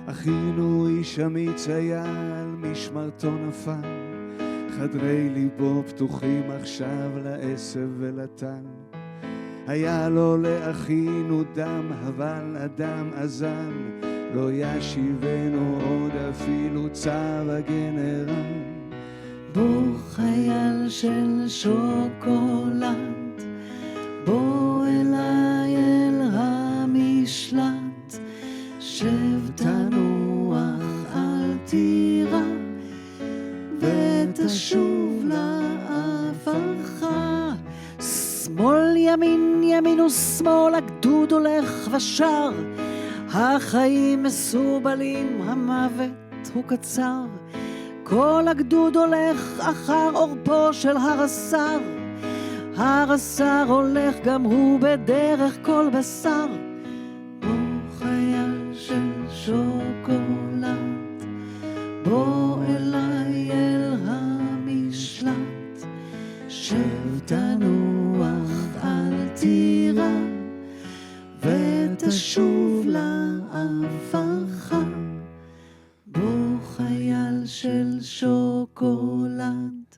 אחינו איש אמיץ היה, על משמרתו נפל, חדרי ליבו פתוחים עכשיו לעשב ולטל. היה לו לאחינו דם, אבל אדם אזל, לא ישיבנו עוד אפילו צו הגנרל. בוא חייל של שוקולד, בוא אליי אל המשלט, שב תנוח אל תירא, ותשוב לעברך. שמאל ימין ימין ושמאל, הגדוד הולך ושר, החיים מסובלים, המוות הוא קצר. כל הגדוד הולך אחר אורפו של הרס"ר, הרס"ר הולך גם הוא בדרך כל בשר. בוא חייל של שוקולד, בוא אליי אל המשלט, שב תנוח אל תירא, ותשוב לעברך. בוא חייל של שוקולד,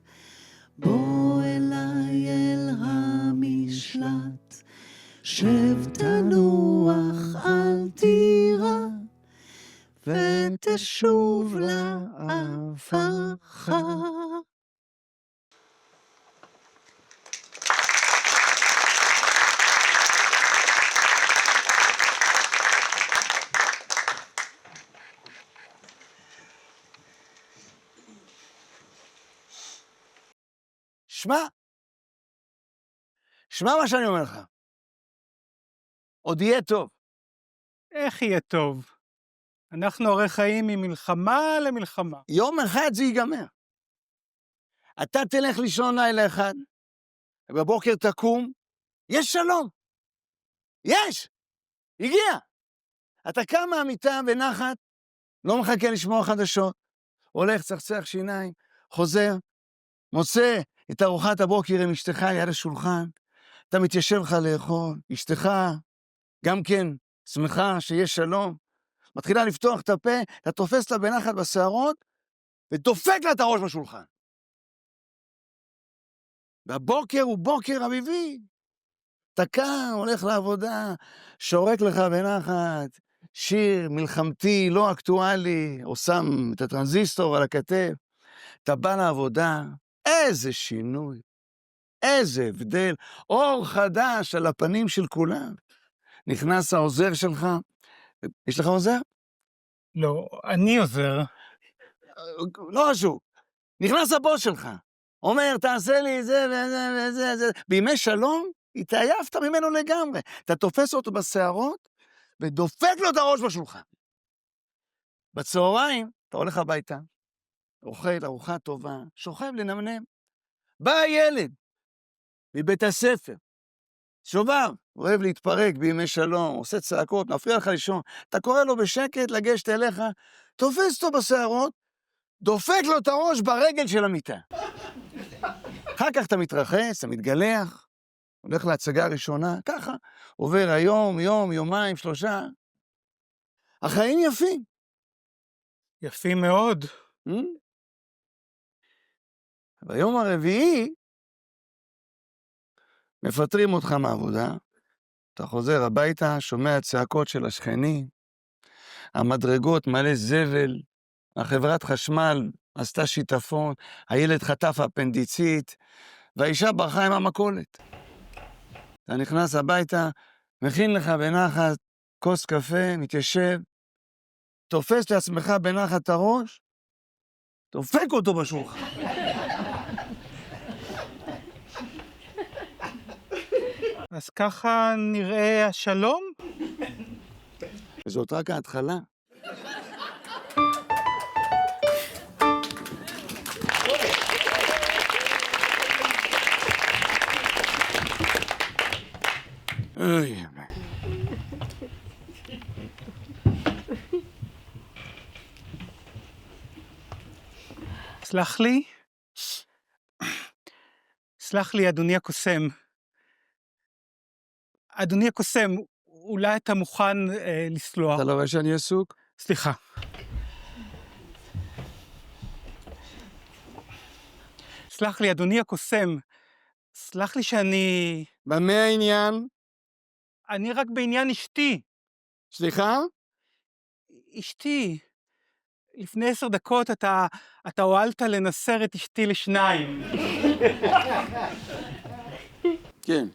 בוא אליי אל המשלט, שב תנוח אל תירא, ותשוב לעברך. שמע מה שאני אומר לך. עוד יהיה טוב. איך יהיה טוב? אנחנו הרי חיים ממלחמה למלחמה. יום אחד זה ייגמר. אתה תלך לישון לילה אחד, ובבוקר תקום, יש שלום. יש! הגיע! אתה קם מהמיטה בנחת, לא מחכה לשמוע חדשות, הולך, צחצח שיניים, חוזר, מוצא את ארוחת הבוקר עם אשתך ליד השולחן, אתה מתיישב לך לאכול, אשתך גם כן שמחה שיש שלום, מתחילה לפתוח את הפה, אתה תופס לה בנחת בשערות, ודופק לה את הראש בשולחן. והבוקר הוא בוקר אביבי. אתה קם, הולך לעבודה, שורק לך בנחת, שיר מלחמתי, לא אקטואלי, או שם את הטרנזיסטור על הכתף. אתה בא לעבודה, איזה שינוי, איזה הבדל, אור חדש על הפנים של כולם. נכנס העוזר שלך, יש לך עוזר? לא, אני עוזר. לא חשוב. נכנס הבוס שלך, אומר, תעשה לי זה וזה וזה וזה. בימי שלום, התעייפת ממנו לגמרי. אתה תופס אותו בשערות, ודופק לו את הראש בשולחן. בצהריים, אתה הולך הביתה, אוכל ארוחה טובה, שוכב לנמנם. בא הילד, מבית הספר, שובב, אוהב להתפרק בימי שלום, עושה צעקות, מפריע לך לישון. אתה קורא לו בשקט, לגשת אליך, תופס אותו בשערות, דופק לו את הראש ברגל של המיטה. אחר כך אתה מתרחץ, אתה מתגלח, הולך להצגה הראשונה, ככה, עובר היום, יום, יומיים, 3. החיים יפים. יפים מאוד. ביום הרביעי, מפטרים אותך מהעבודה, אתה חוזר הביתה, שומע צעקות של השכנים, המדרגות מלא זבל, החברת חשמל עשתה שיטפון, הילד חטף אפנדיצית, והאישה ברחה עם המכולת. אתה נכנס הביתה, מכין לך בנחת, כוס קפה, מתיישב, תופס לעצמך בנחת את הראש, דופק אותו בשולחן. אז ככה נראה השלום? וזאת רק ההתחלה. אוי, סלח לי, אדוני הקוסם. אדוני הקוסם, אולי אתה מוכן לסלוח? אתה לא רואה שאני עסוק? סליחה. סלח לי, אדוני הקוסם. סלח לי שאני... במה העניין? אני רק בעניין אשתי. סליחה? אשתי. לפני 10 דקות אתה הועלת לנסר את אשתי לשניים. כן.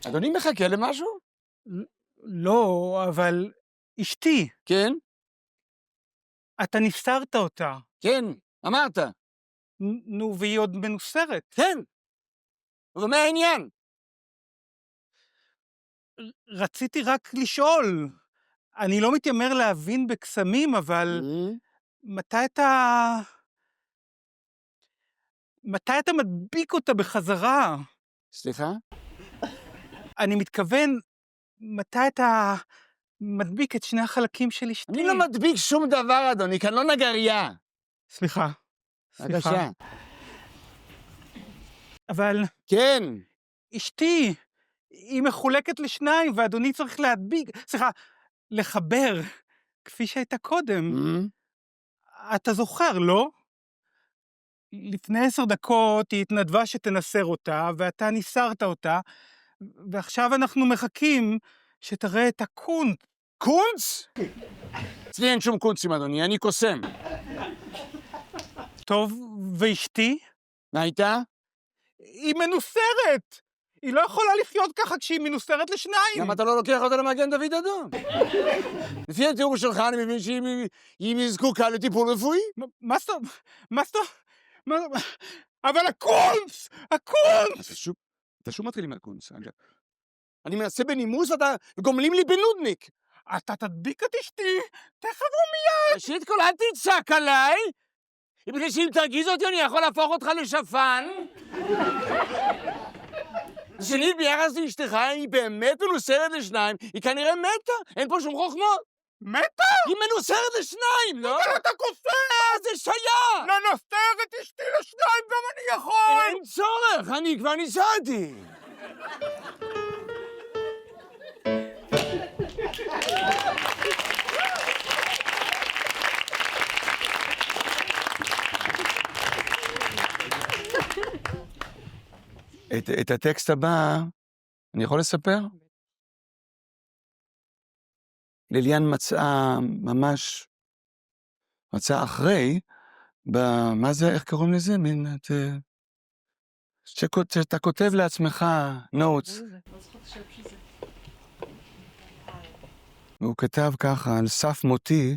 אדוני מחכה למשהו? לא, אבל אשתי. כן? אתה נסרת אותה. כן, אמרת. נו, והיא עוד מנוסרת. כן. ומה העניין? רציתי רק לשאול. אני לא מתיימר להבין בקסמים, אבל מתי אתה מדביק אותה בחזרה? סליחה? אני מתכוון, מתי אתה מדביק את שני החלקים של אשתי? אני לא מדביק שום דבר, אדוני, כאן לא נגריה. סליחה. בבקשה. אבל... כן. אשתי, היא מחולקת לשניים, ואדוני צריך לחבר, כפי שהייתה קודם. אתה זוכר, לא? לפני 10 דקות היא התנדבה שתנסר אותה, ואתה ניסרת אותה, ועכשיו אנחנו מחכים שתראה את הקונץ. קונץ? אצלי אין שום קונצים, אדוני, אני קוסם. טוב, ואשתי? מה הייתה? היא מנוסרת! היא לא יכולה לחיות ככה כשהיא מנוסרת לשניים. למה אתה לא לוקח אותה למגן דוד אדום? לפי התיאור שלך אני מבין שהיא זקוקה לטיפול רפואי. מה סתם? אבל הקונץ! הקונץ! אתה שוב מתחיל עם הקונץ. אני מנסה בנימוס ואתה גומלים לי בנודניק. אתה תדביק את אשתי, תכף ומיד. ראשית כל אל תצעק עליי. מפני שאם תרגיז אותי אני יכול להפוך אותך לשפן. שנית, ביחס לאשתך, היא באמת מנוסרת לשניים, היא כנראה מתה, אין פה שום חוכמות. מתה? היא מנוסרת לשניים, לא? אבל אתה כוסר! מה זה שייך? לנסר את אשתי לשניים גם אני יכול! אין צורך, אני כבר ניסרתי. את הטקסט הבא, אני יכול לספר? ליליאן מצאה אחרי, מה זה, איך קוראים לזה? שאתה כותב לעצמך נוטס. והוא כתב ככה, על סף מותי,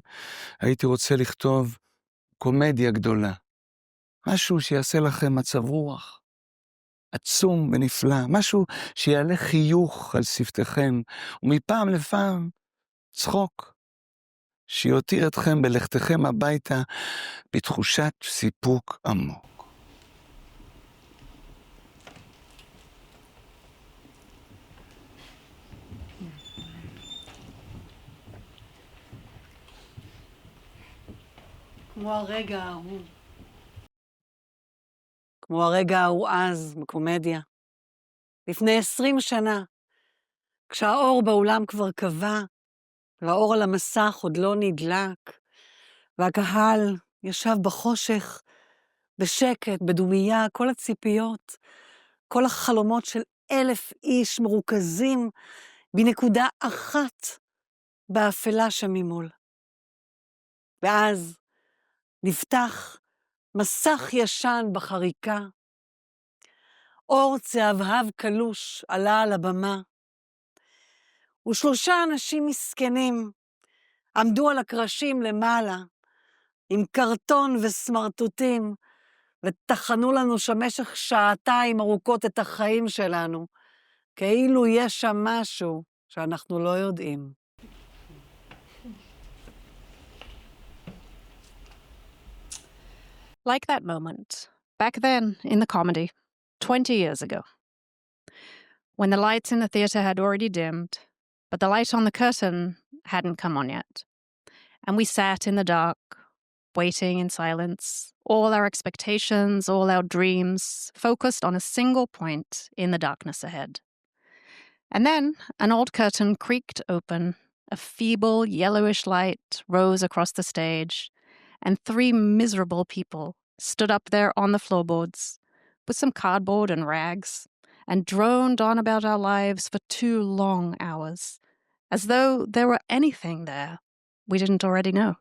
הייתי רוצה לכתוב קומדיה גדולה. משהו שיעשה לכם מצב רוח. עצום ונפלא, משהו שיעלה חיוך על שפתיכם, ומפעם לפעם צחוק, שיותיר אתכם בלכתכם הביתה בתחושת סיפוק עמוק. כמו הרגע ההוא אז בקומדיה. לפני 20 שנה, כשהאור באולם כבר קבע, והאור על המסך עוד לא נדלק, והקהל ישב בחושך, בשקט, בדומייה, כל הציפיות, כל החלומות של 1,000 איש מרוכזים בנקודה אחת באפלה שם ממול. ואז נפתח מסך ישן בחריקה, אור צהבהב קלוש עלה על הבמה, ו3 אנשים מסכנים עמדו על הקרשים למעלה, עם קרטון וסמרטוטים, ותחנו לנו שמשך 2 שעתיים ארוכות את החיים שלנו, כאילו יש שם משהו שאנחנו לא יודעים. Like that moment, back then in the comedy, 20 years ago, when the lights in the theater had already dimmed, but the light on the curtain hadn't come on yet. And we sat in the dark, waiting in silence, all our expectations, all our dreams, focused on a single point in the darkness ahead. And then an old curtain creaked open, a feeble yellowish light rose across the stage, and 3 miserable people stood up there on the floorboards with some cardboard and rags and droned on about our lives for 2 long hours, as though there were anything there we didn't already know.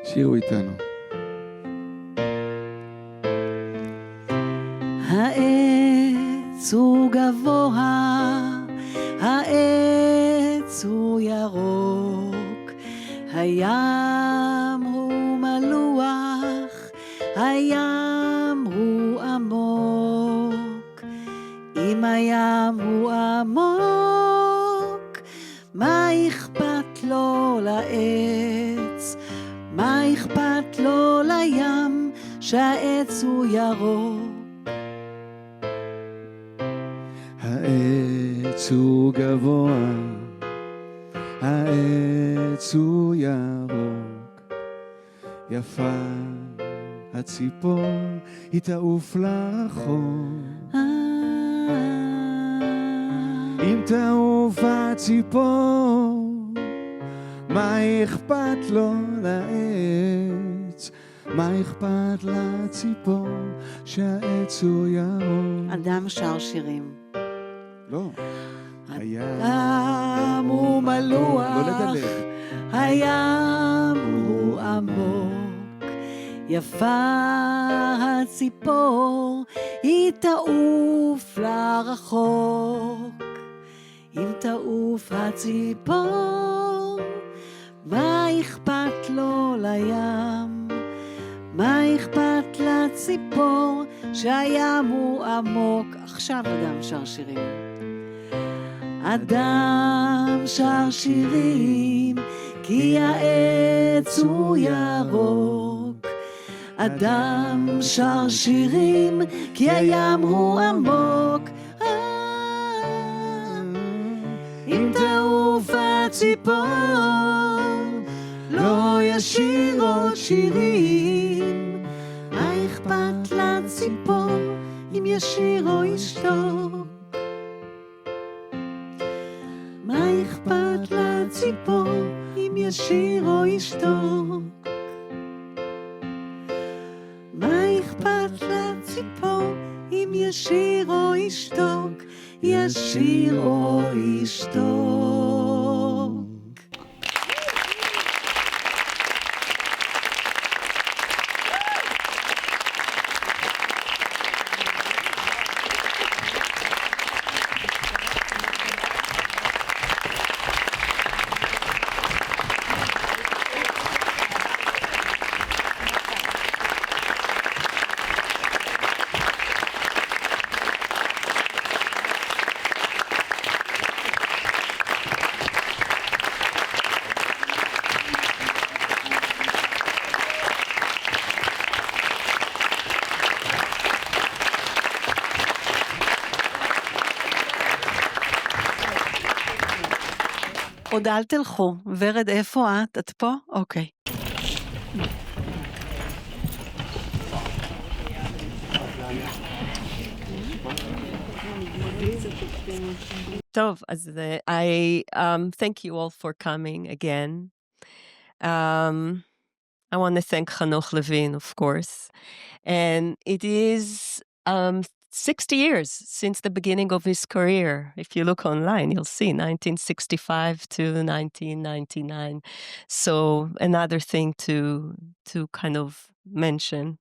שירו איתנו. העץ הוא גבוה, העץ הוא ירוק, הים הוא מלוח, הים הוא עמוק. אם הים הוא עמוק, מה אכפת לו לעץ? מה אכפת לו לים שהעץ הוא ירוק? העץ הוא גבוה, העץ הוא ירוק, יפה הציפור, היא תעוף לרחוק. אם תעוף הציפור, מה אכפת לו לעץ? מה אכפת לציפור שהעץ הוא ירוק? אדם שר שירים. לא. הים הוא מלוח, לא לדלג. הים הוא עמוק, יפה הציפור, היא תעוף לרחוק. אם תעוף הציפור, מה אכפת לו לים? מה אכפת לציפור שהים הוא עמוק? עכשיו אדם שר שירים. אדם שר שירים כי העץ הוא ירוק. אדם שר שירים כי הים הוא עמוק. אם תעוף הציפור לא ישיר עוד שירים. מה אכפת לציפור אם ישיר או ישתוק? מה אכפת לציפור אם ישיר או ישתוק? מה אכפת לציפור אם ישיר או ישתוק? ישיר או ישתוק. עוד אל תלכו. ורד, איפה את? את פה? אוקיי. טוב, אז I thank you all for coming again. I want to thank Hanoch Levin, of course. And it is 60 years since the beginning of his career. If you look online, you'll see 1965 to 1999. So another thing to kind of mention.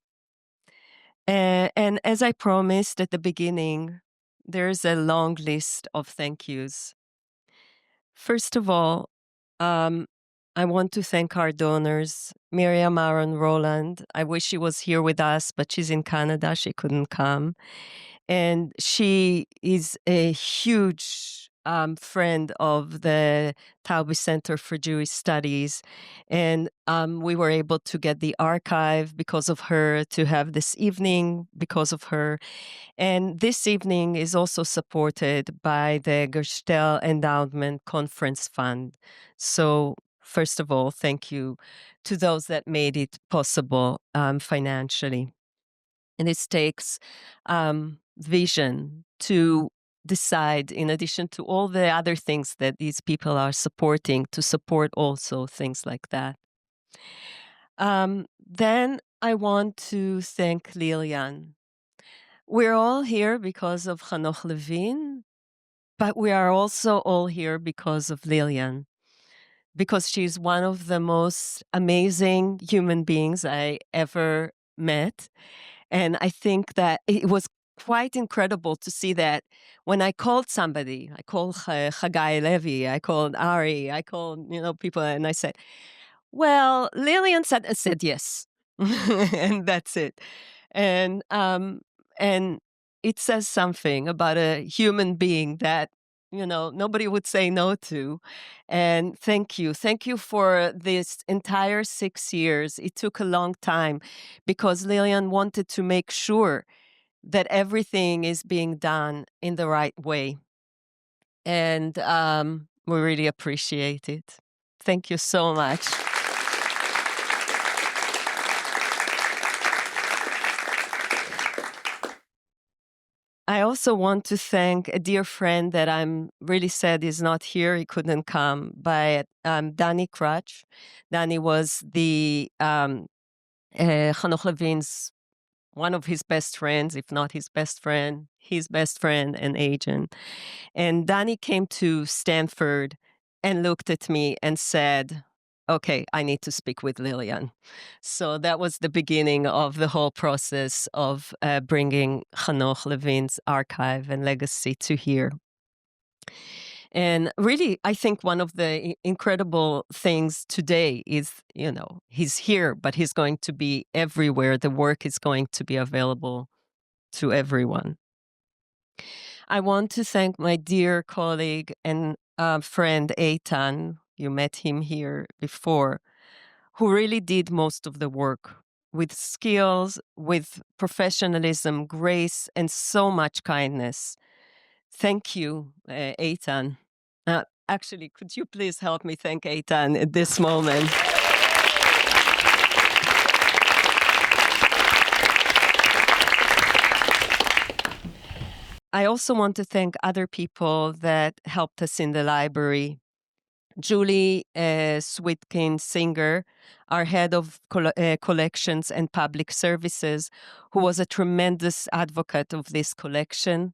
And as I promised at the beginning, there's a long list of thank yous. First of all, I want to thank our donors, Miriam Aaron-Roland. I wish she was here with us, but she's in Canada. She couldn't come. And she is a huge friend of the Taube Center for Jewish Studies. And we were able to get the archive because of her, to have this evening because of her. And this evening is also supported by the Gerstel Endowed Conference Fund. So first of all, thank you to those that made it possible financially. And it takes vision to decide, in addition to all the other things that these people are supporting, to support also things like that. Then I want to thank Lilian. We're all here because of Hanoch Levin, but we are also all here because of Lilian, because she's one of the most amazing human beings I ever met. And I think that it was quite incredible to see that when I called somebody, I called Hagai Levi, I called Ari, I called, people, and I said, well, Lilian said yes. And that's it. And it says something about a human being that, nobody would say no to. And thank you. Thank you for this entire 6 years. It took a long time because Lilian wanted to make sure that everything is being done in the right way. And we really appreciate it. Thank you so much. I also want to thank a dear friend that I'm really sad is not here. He couldn't come, but Danny Crutch. Danny was the Hanoch Levin's one of his best friends, if not his best friend and agent. And Danny came to Stanford and looked at me and said, okay, I need to speak with Lilian. So that was the beginning of the whole process of bringing Hanoch Levin's archive and legacy to here. And really, I think one of the incredible things today is, he's here, but he's going to be everywhere. The work is going to be available to everyone. I want to thank my dear colleague and friend Eitan. You met him here before, who really did most of the work with skills, with professionalism, grace, and so much kindness. Thank you, Eitan. Actually, could you please help me thank Eitan at this moment? I also want to thank other people that helped us in the library. Julie Switkin-Singer, our head of collections and public services, who was a tremendous advocate of this collection.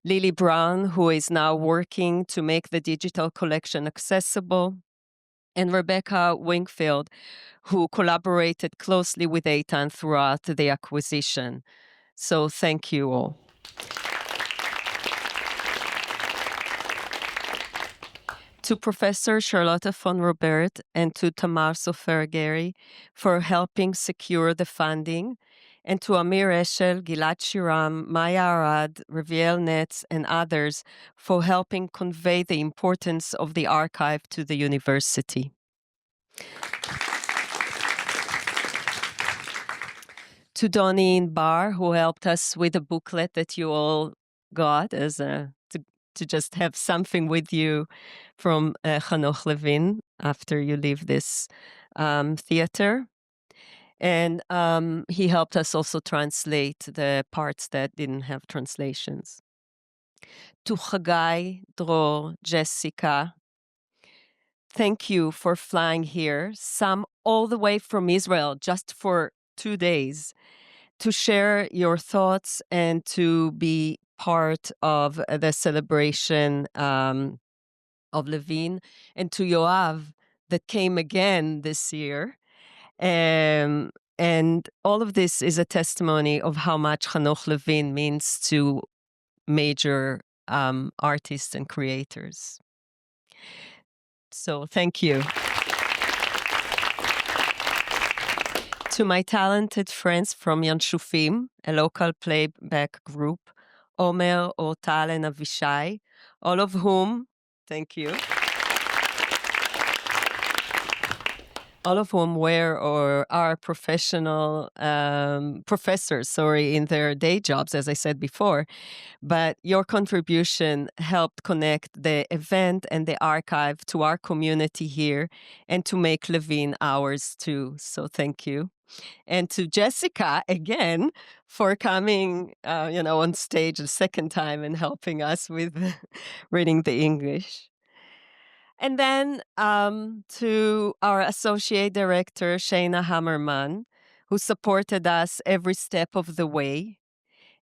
Lily Brown, who is now working to make the digital collection accessible. And Rebecca Wingfield, who collaborated closely with Eitan throughout the acquisition. So thank you all. To Professor Charlotte von Robert and to Tamar Sofer-Geri for helping secure the funding, and to Amir Eshel, Gilad Shiram, Maya Arad, Raviel Netz, and others for helping convey the importance of the archive to the university. To Donnie Bar, who helped us with a booklet that you all got as to just have something with you from Hanoch Levin after you leave this theater. And he helped us also translate the parts that didn't have translations. To Hagai, Dror, Jessica, thank you for flying here, some all the way from Israel, just for 2 days, to share your thoughts and to be part of the celebration of Levin, and to Yoav that came again this year. And all of this is a testimony of how much Hanoch Levin means to major artists and creators. So thank you. To my talented friends from Yanshufim, a local playback group, Omer, Ortal, and Avishay, all of whom, thank you, all of whom were or are professional professors, in their day jobs, as I said before. But your contribution helped connect the event and the archive to our community here and to make Levin ours too. So thank you. And to Jessica, again, for coming, on stage a second time and helping us with reading the English. And then to our associate director, Shana Hammerman, who supported us every step of the way.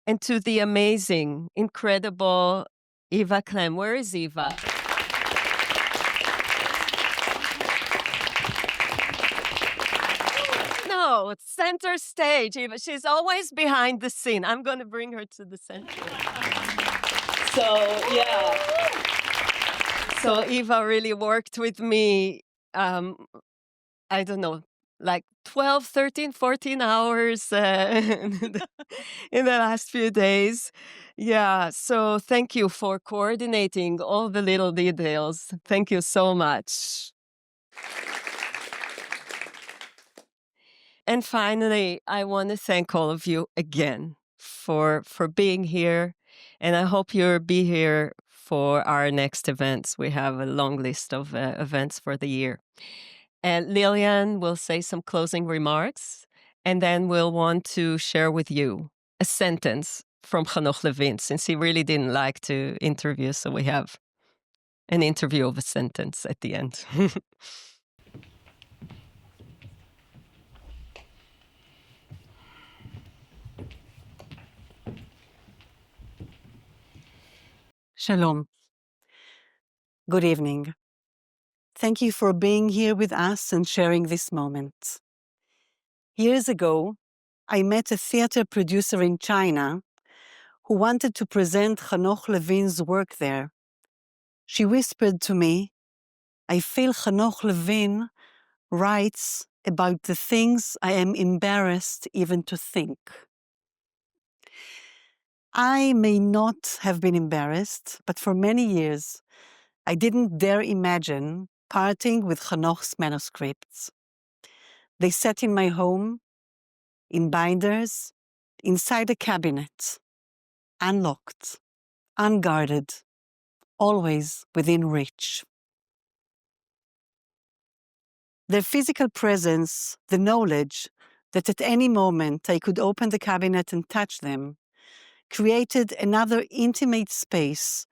And to the amazing, incredible Eva Clem. Where is Eva? No, it's center stage, Eva. She's always behind the scene. I'm going to bring her to the center. So, yeah. So Eva really worked with me, I don't know, like 12, 13, 14 hours in the last few days. Yeah, so thank you for coordinating all the little details. Thank you so much. And finally, I want to thank all of you again for being here. And I hope you'll be here for our next events. We have a long list of events for the year. And Lilian will say some closing remarks, and then we'll want to share with you a sentence from Hanoch Levin, since he really didn't like to interview, so we have an interview of a sentence at the end. Shalom. Good evening. Thank you for being here with us and sharing this moment. Years ago, I met a theater producer in China who wanted to present Hanoch Levin's work there. She whispered to me, I feel Hanoch Levin writes about the things I am embarrassed even to think. I may not have been embarrassed, but for many years, I didn't dare imagine parting with Hanoch's manuscripts. They sat in my home, in binders, inside a cabinet, unlocked, unguarded, always within reach. Their physical presence, the knowledge that at any moment I could open the cabinet and touch them, created another intimate space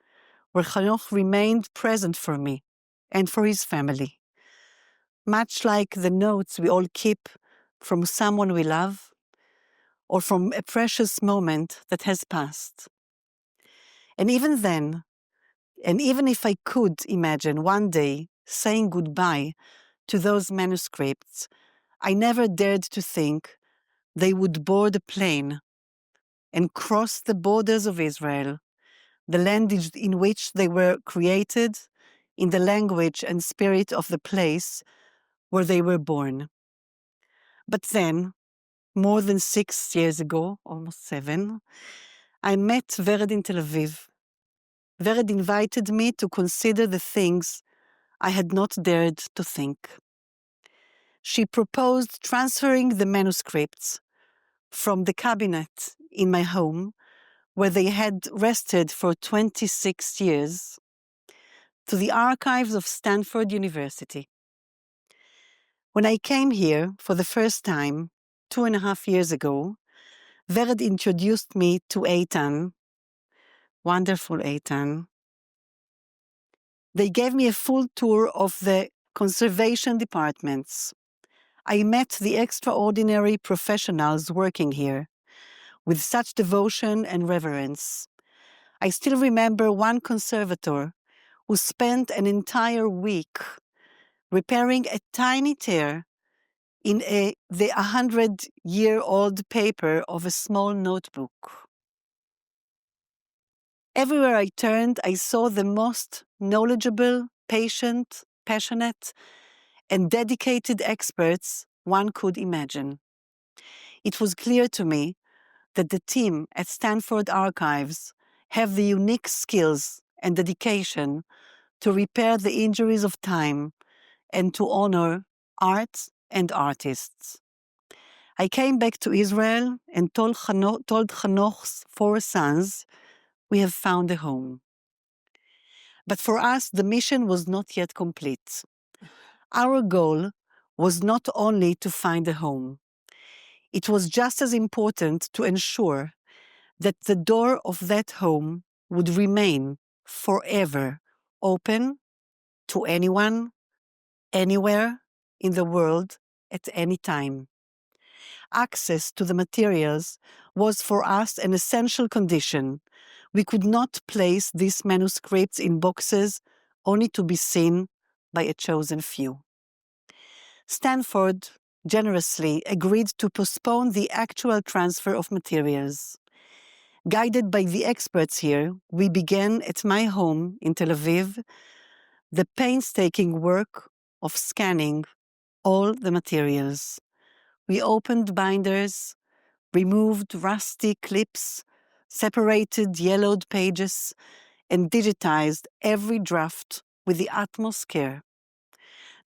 where Hanoch remained present for me and for his family. Much like the notes we all keep from someone we love or from a precious moment that has passed. And even then, and even if I could imagine one day saying goodbye to those manuscripts, I never dared to think they would board a plane and cross the borders of Israel, the land in which they were created, in the language and spirit of the place where they were born. But then, more than 6 years ago, almost 7, I met Vered in Tel Aviv. Vered invited me to consider the things I had not dared to think. She proposed transferring the manuscripts from the cabinet in my home, where they had rested for 26 years, to the archives of Stanford University. When I came here for the first time, 2.5 years ago, Vered introduced me to Eitan, wonderful Eitan. They gave me a full tour of the conservation departments. I met the extraordinary professionals working here with such devotion and reverence. I still remember one conservator who spent an entire week repairing a tiny tear in the 100-year-old paper of a small notebook. Everywhere I turned, I saw the most knowledgeable, patient, passionate, and dedicated experts one could imagine. It was clear to me that the team at Stanford Archives have the unique skills and dedication to repair the injuries of time and to honor art and artists. I came back to Israel and told Hanoch's 4 sons, we have found a home. But for us, the mission was not yet complete. Our goal was not only to find a home. It was just as important to ensure that the door of that home would remain forever open to anyone, anywhere in the world, at any time. Access to the materials was for us an essential condition. We could not place these manuscripts in boxes only to be seen by a chosen few. Stanford generously agreed to postpone the actual transfer of materials. Guided by the experts here, we began at my home in Tel Aviv the painstaking work of scanning all the materials. We opened binders, removed rusty clips, separated yellowed pages, and digitized every draft with the utmost care.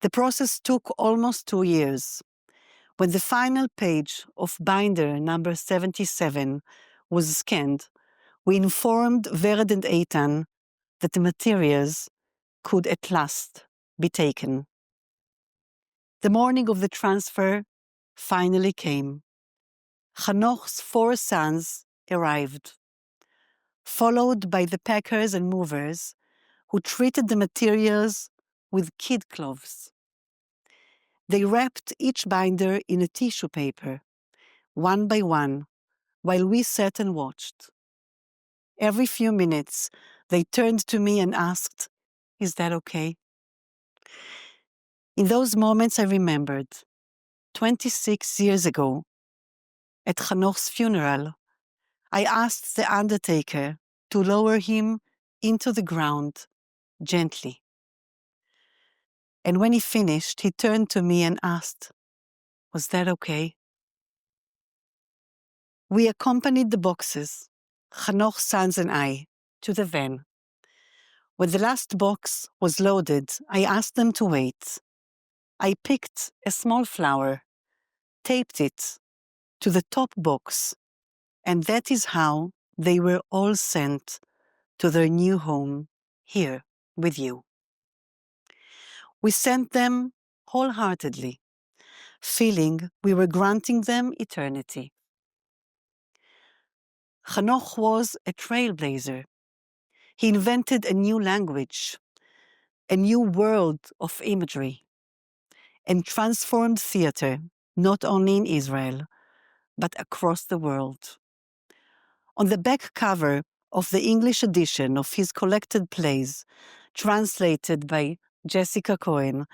The process took almost 2 years. When the final page of binder number 77 was scanned, we informed Vered and Eitan that the materials could at last be taken. The morning of the transfer finally came. Hanoch's 4 sons arrived, followed by the packers and movers who treated the materials with kid gloves. They wrapped each binder in a tissue paper, one by one, while we sat and watched. Every few minutes, they turned to me and asked, "Is that okay?" In those moments, I remembered, 26 years ago, at Hanoch's funeral, I asked the undertaker to lower him into the ground gently. And when he finished, he turned to me and asked, "Was that okay?" We accompanied the boxes, Hanoch's sons and I, to the van. When the last box was loaded, I asked them to wait. I picked a small flower, taped it to the top box, and that is how they were all sent to their new home here with you. We sent them wholeheartedly, feeling we were granting them eternity. Hanoch was a trailblazer. He invented a new language, a new world of imagery, and transformed theater, not only in Israel, but across the world. On the back cover of the English edition of his collected plays, translated by Jessica Cohen,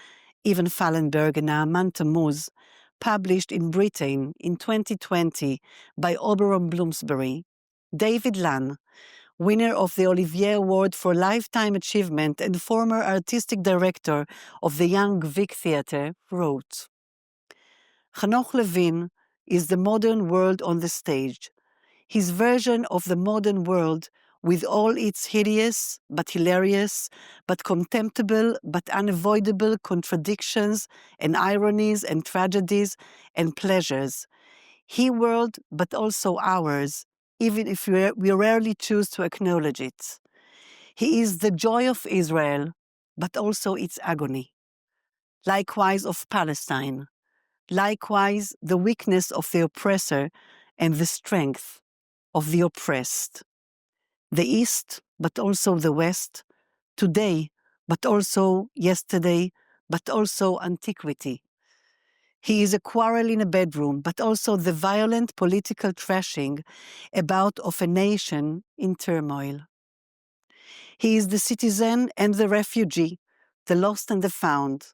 Ivan Fallenberg, and Naaman Tammuz, published in Britain in 2020 by Oberon Bloomsbury, David Lann, winner of the Olivier Award for Lifetime Achievement and former artistic director of the Young Vic Theatre, wrote, "Hanoch Levin is the modern world on the stage, his version of the modern world with all its hideous but hilarious, but contemptible but unavoidable contradictions and ironies and tragedies and pleasures. He world, but also ours, even if we rarely choose to acknowledge it. He is the joy of Israel, but also its agony. Likewise of Palestine. Likewise the weakness of the oppressor and the strength of the oppressed. The East, but also the West. Today, but also yesterday, but also antiquity. He is a quarrel in a bedroom, but also the violent political thrashing about of a nation in turmoil. He is the citizen and the refugee, the lost and the found,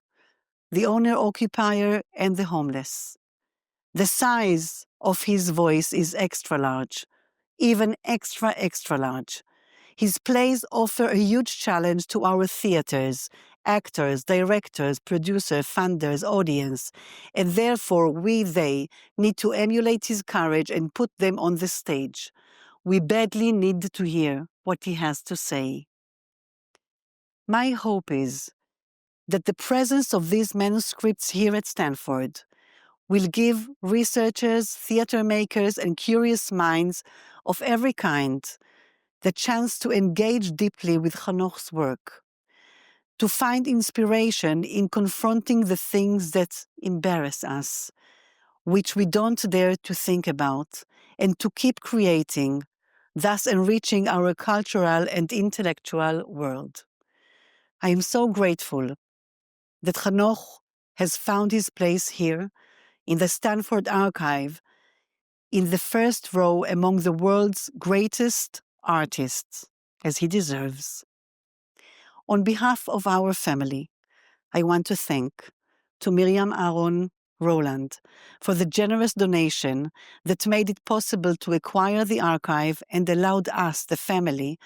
the owner-occupier and the homeless. The size of his voice is extra large, even extra, extra large. His plays offer a huge challenge to our theaters, actors, directors, producers, funders, audience, and therefore they need to emulate his courage and put them on the stage. We badly need to hear what he has to say. My hope is that the presence of these manuscripts here at Stanford will give researchers, theater makers, and curious minds of every kind the chance to engage deeply with Hanoch's work, to find inspiration in confronting the things that embarrass us, which we don't dare to think about, and to keep creating, thus enriching our cultural and intellectual world. I am so grateful that Hanoch has found his place here in the Stanford Archive, in the first row among the world's greatest artists, as he deserves. On behalf of our family, I want to thank to Miriam Aaron-Roland for the generous donation that made it possible to acquire the archive and allowed us, the family,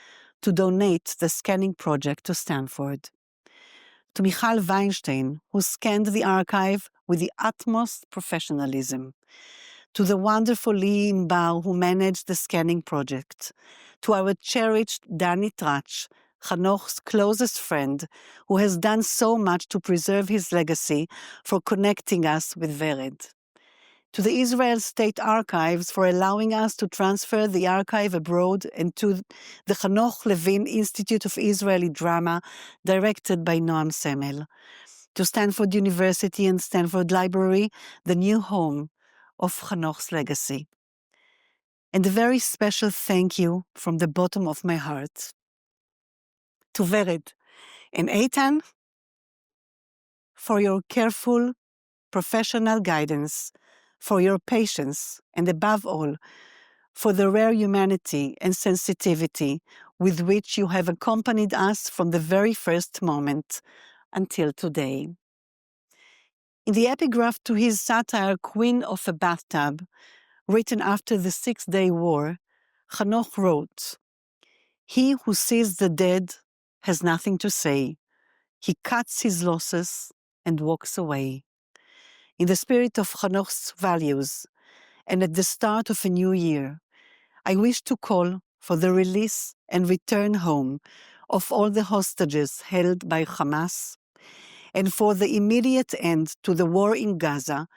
to donate the scanning project to Stanford. To Michal Weinstein, who scanned the archive with the utmost professionalism. To the wonderful Lilian, who managed the scanning project. To our cherished Danny Trach, Hanoch's closest friend, who has done so much to preserve his legacy for connecting us with Vered. To the Israel State Archives for allowing us to transfer the archive abroad, and to the Hanoch Levin Institute of Israeli Drama, directed by Noam Semel. To Stanford University and Stanford Library, the new home of Hanoch's legacy. And a very special thank you from the bottom of my heart to Vered and Eitan for your careful, professional guidance, for your patience, and above all, for the rare humanity and sensitivity with which you have accompanied us from the very first moment until today. In the epigraph to his satire Queen of a Bathtub, written after the Six-Day War, Hanoch wrote, "He who sees the dead has nothing to say. He cuts his losses and walks away. In the spirit of Hanoch's values, and at the start of a new year, I wish to call for the release and return home of all the hostages held by Hamas, and for the immediate end to the war in Gaza,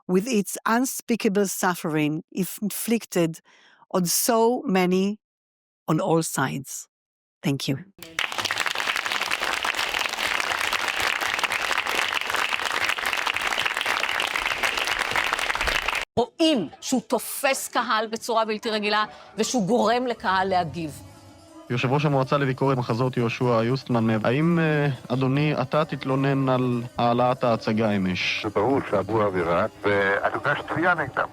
with its unspeakable suffering inflicted on so many on all sides. Thank you. רואים שהוא תופס קהל בצורה בלתי רגילה, ושהוא גורם לקהל להגיב. יושב ראש המועצה לביקורת מחזות יהושע יוסטמן, האם אדוני אתה תתלונן על העלאת ההצגה אמש? זה ברור שעברו עבירה, ואני יודע שתביעה נגדם.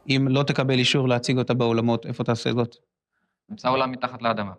אם לא תקבל אישור להציג אותה באולמות, איפה תעשה זאת? נמצא עולם מתחת לאדמה.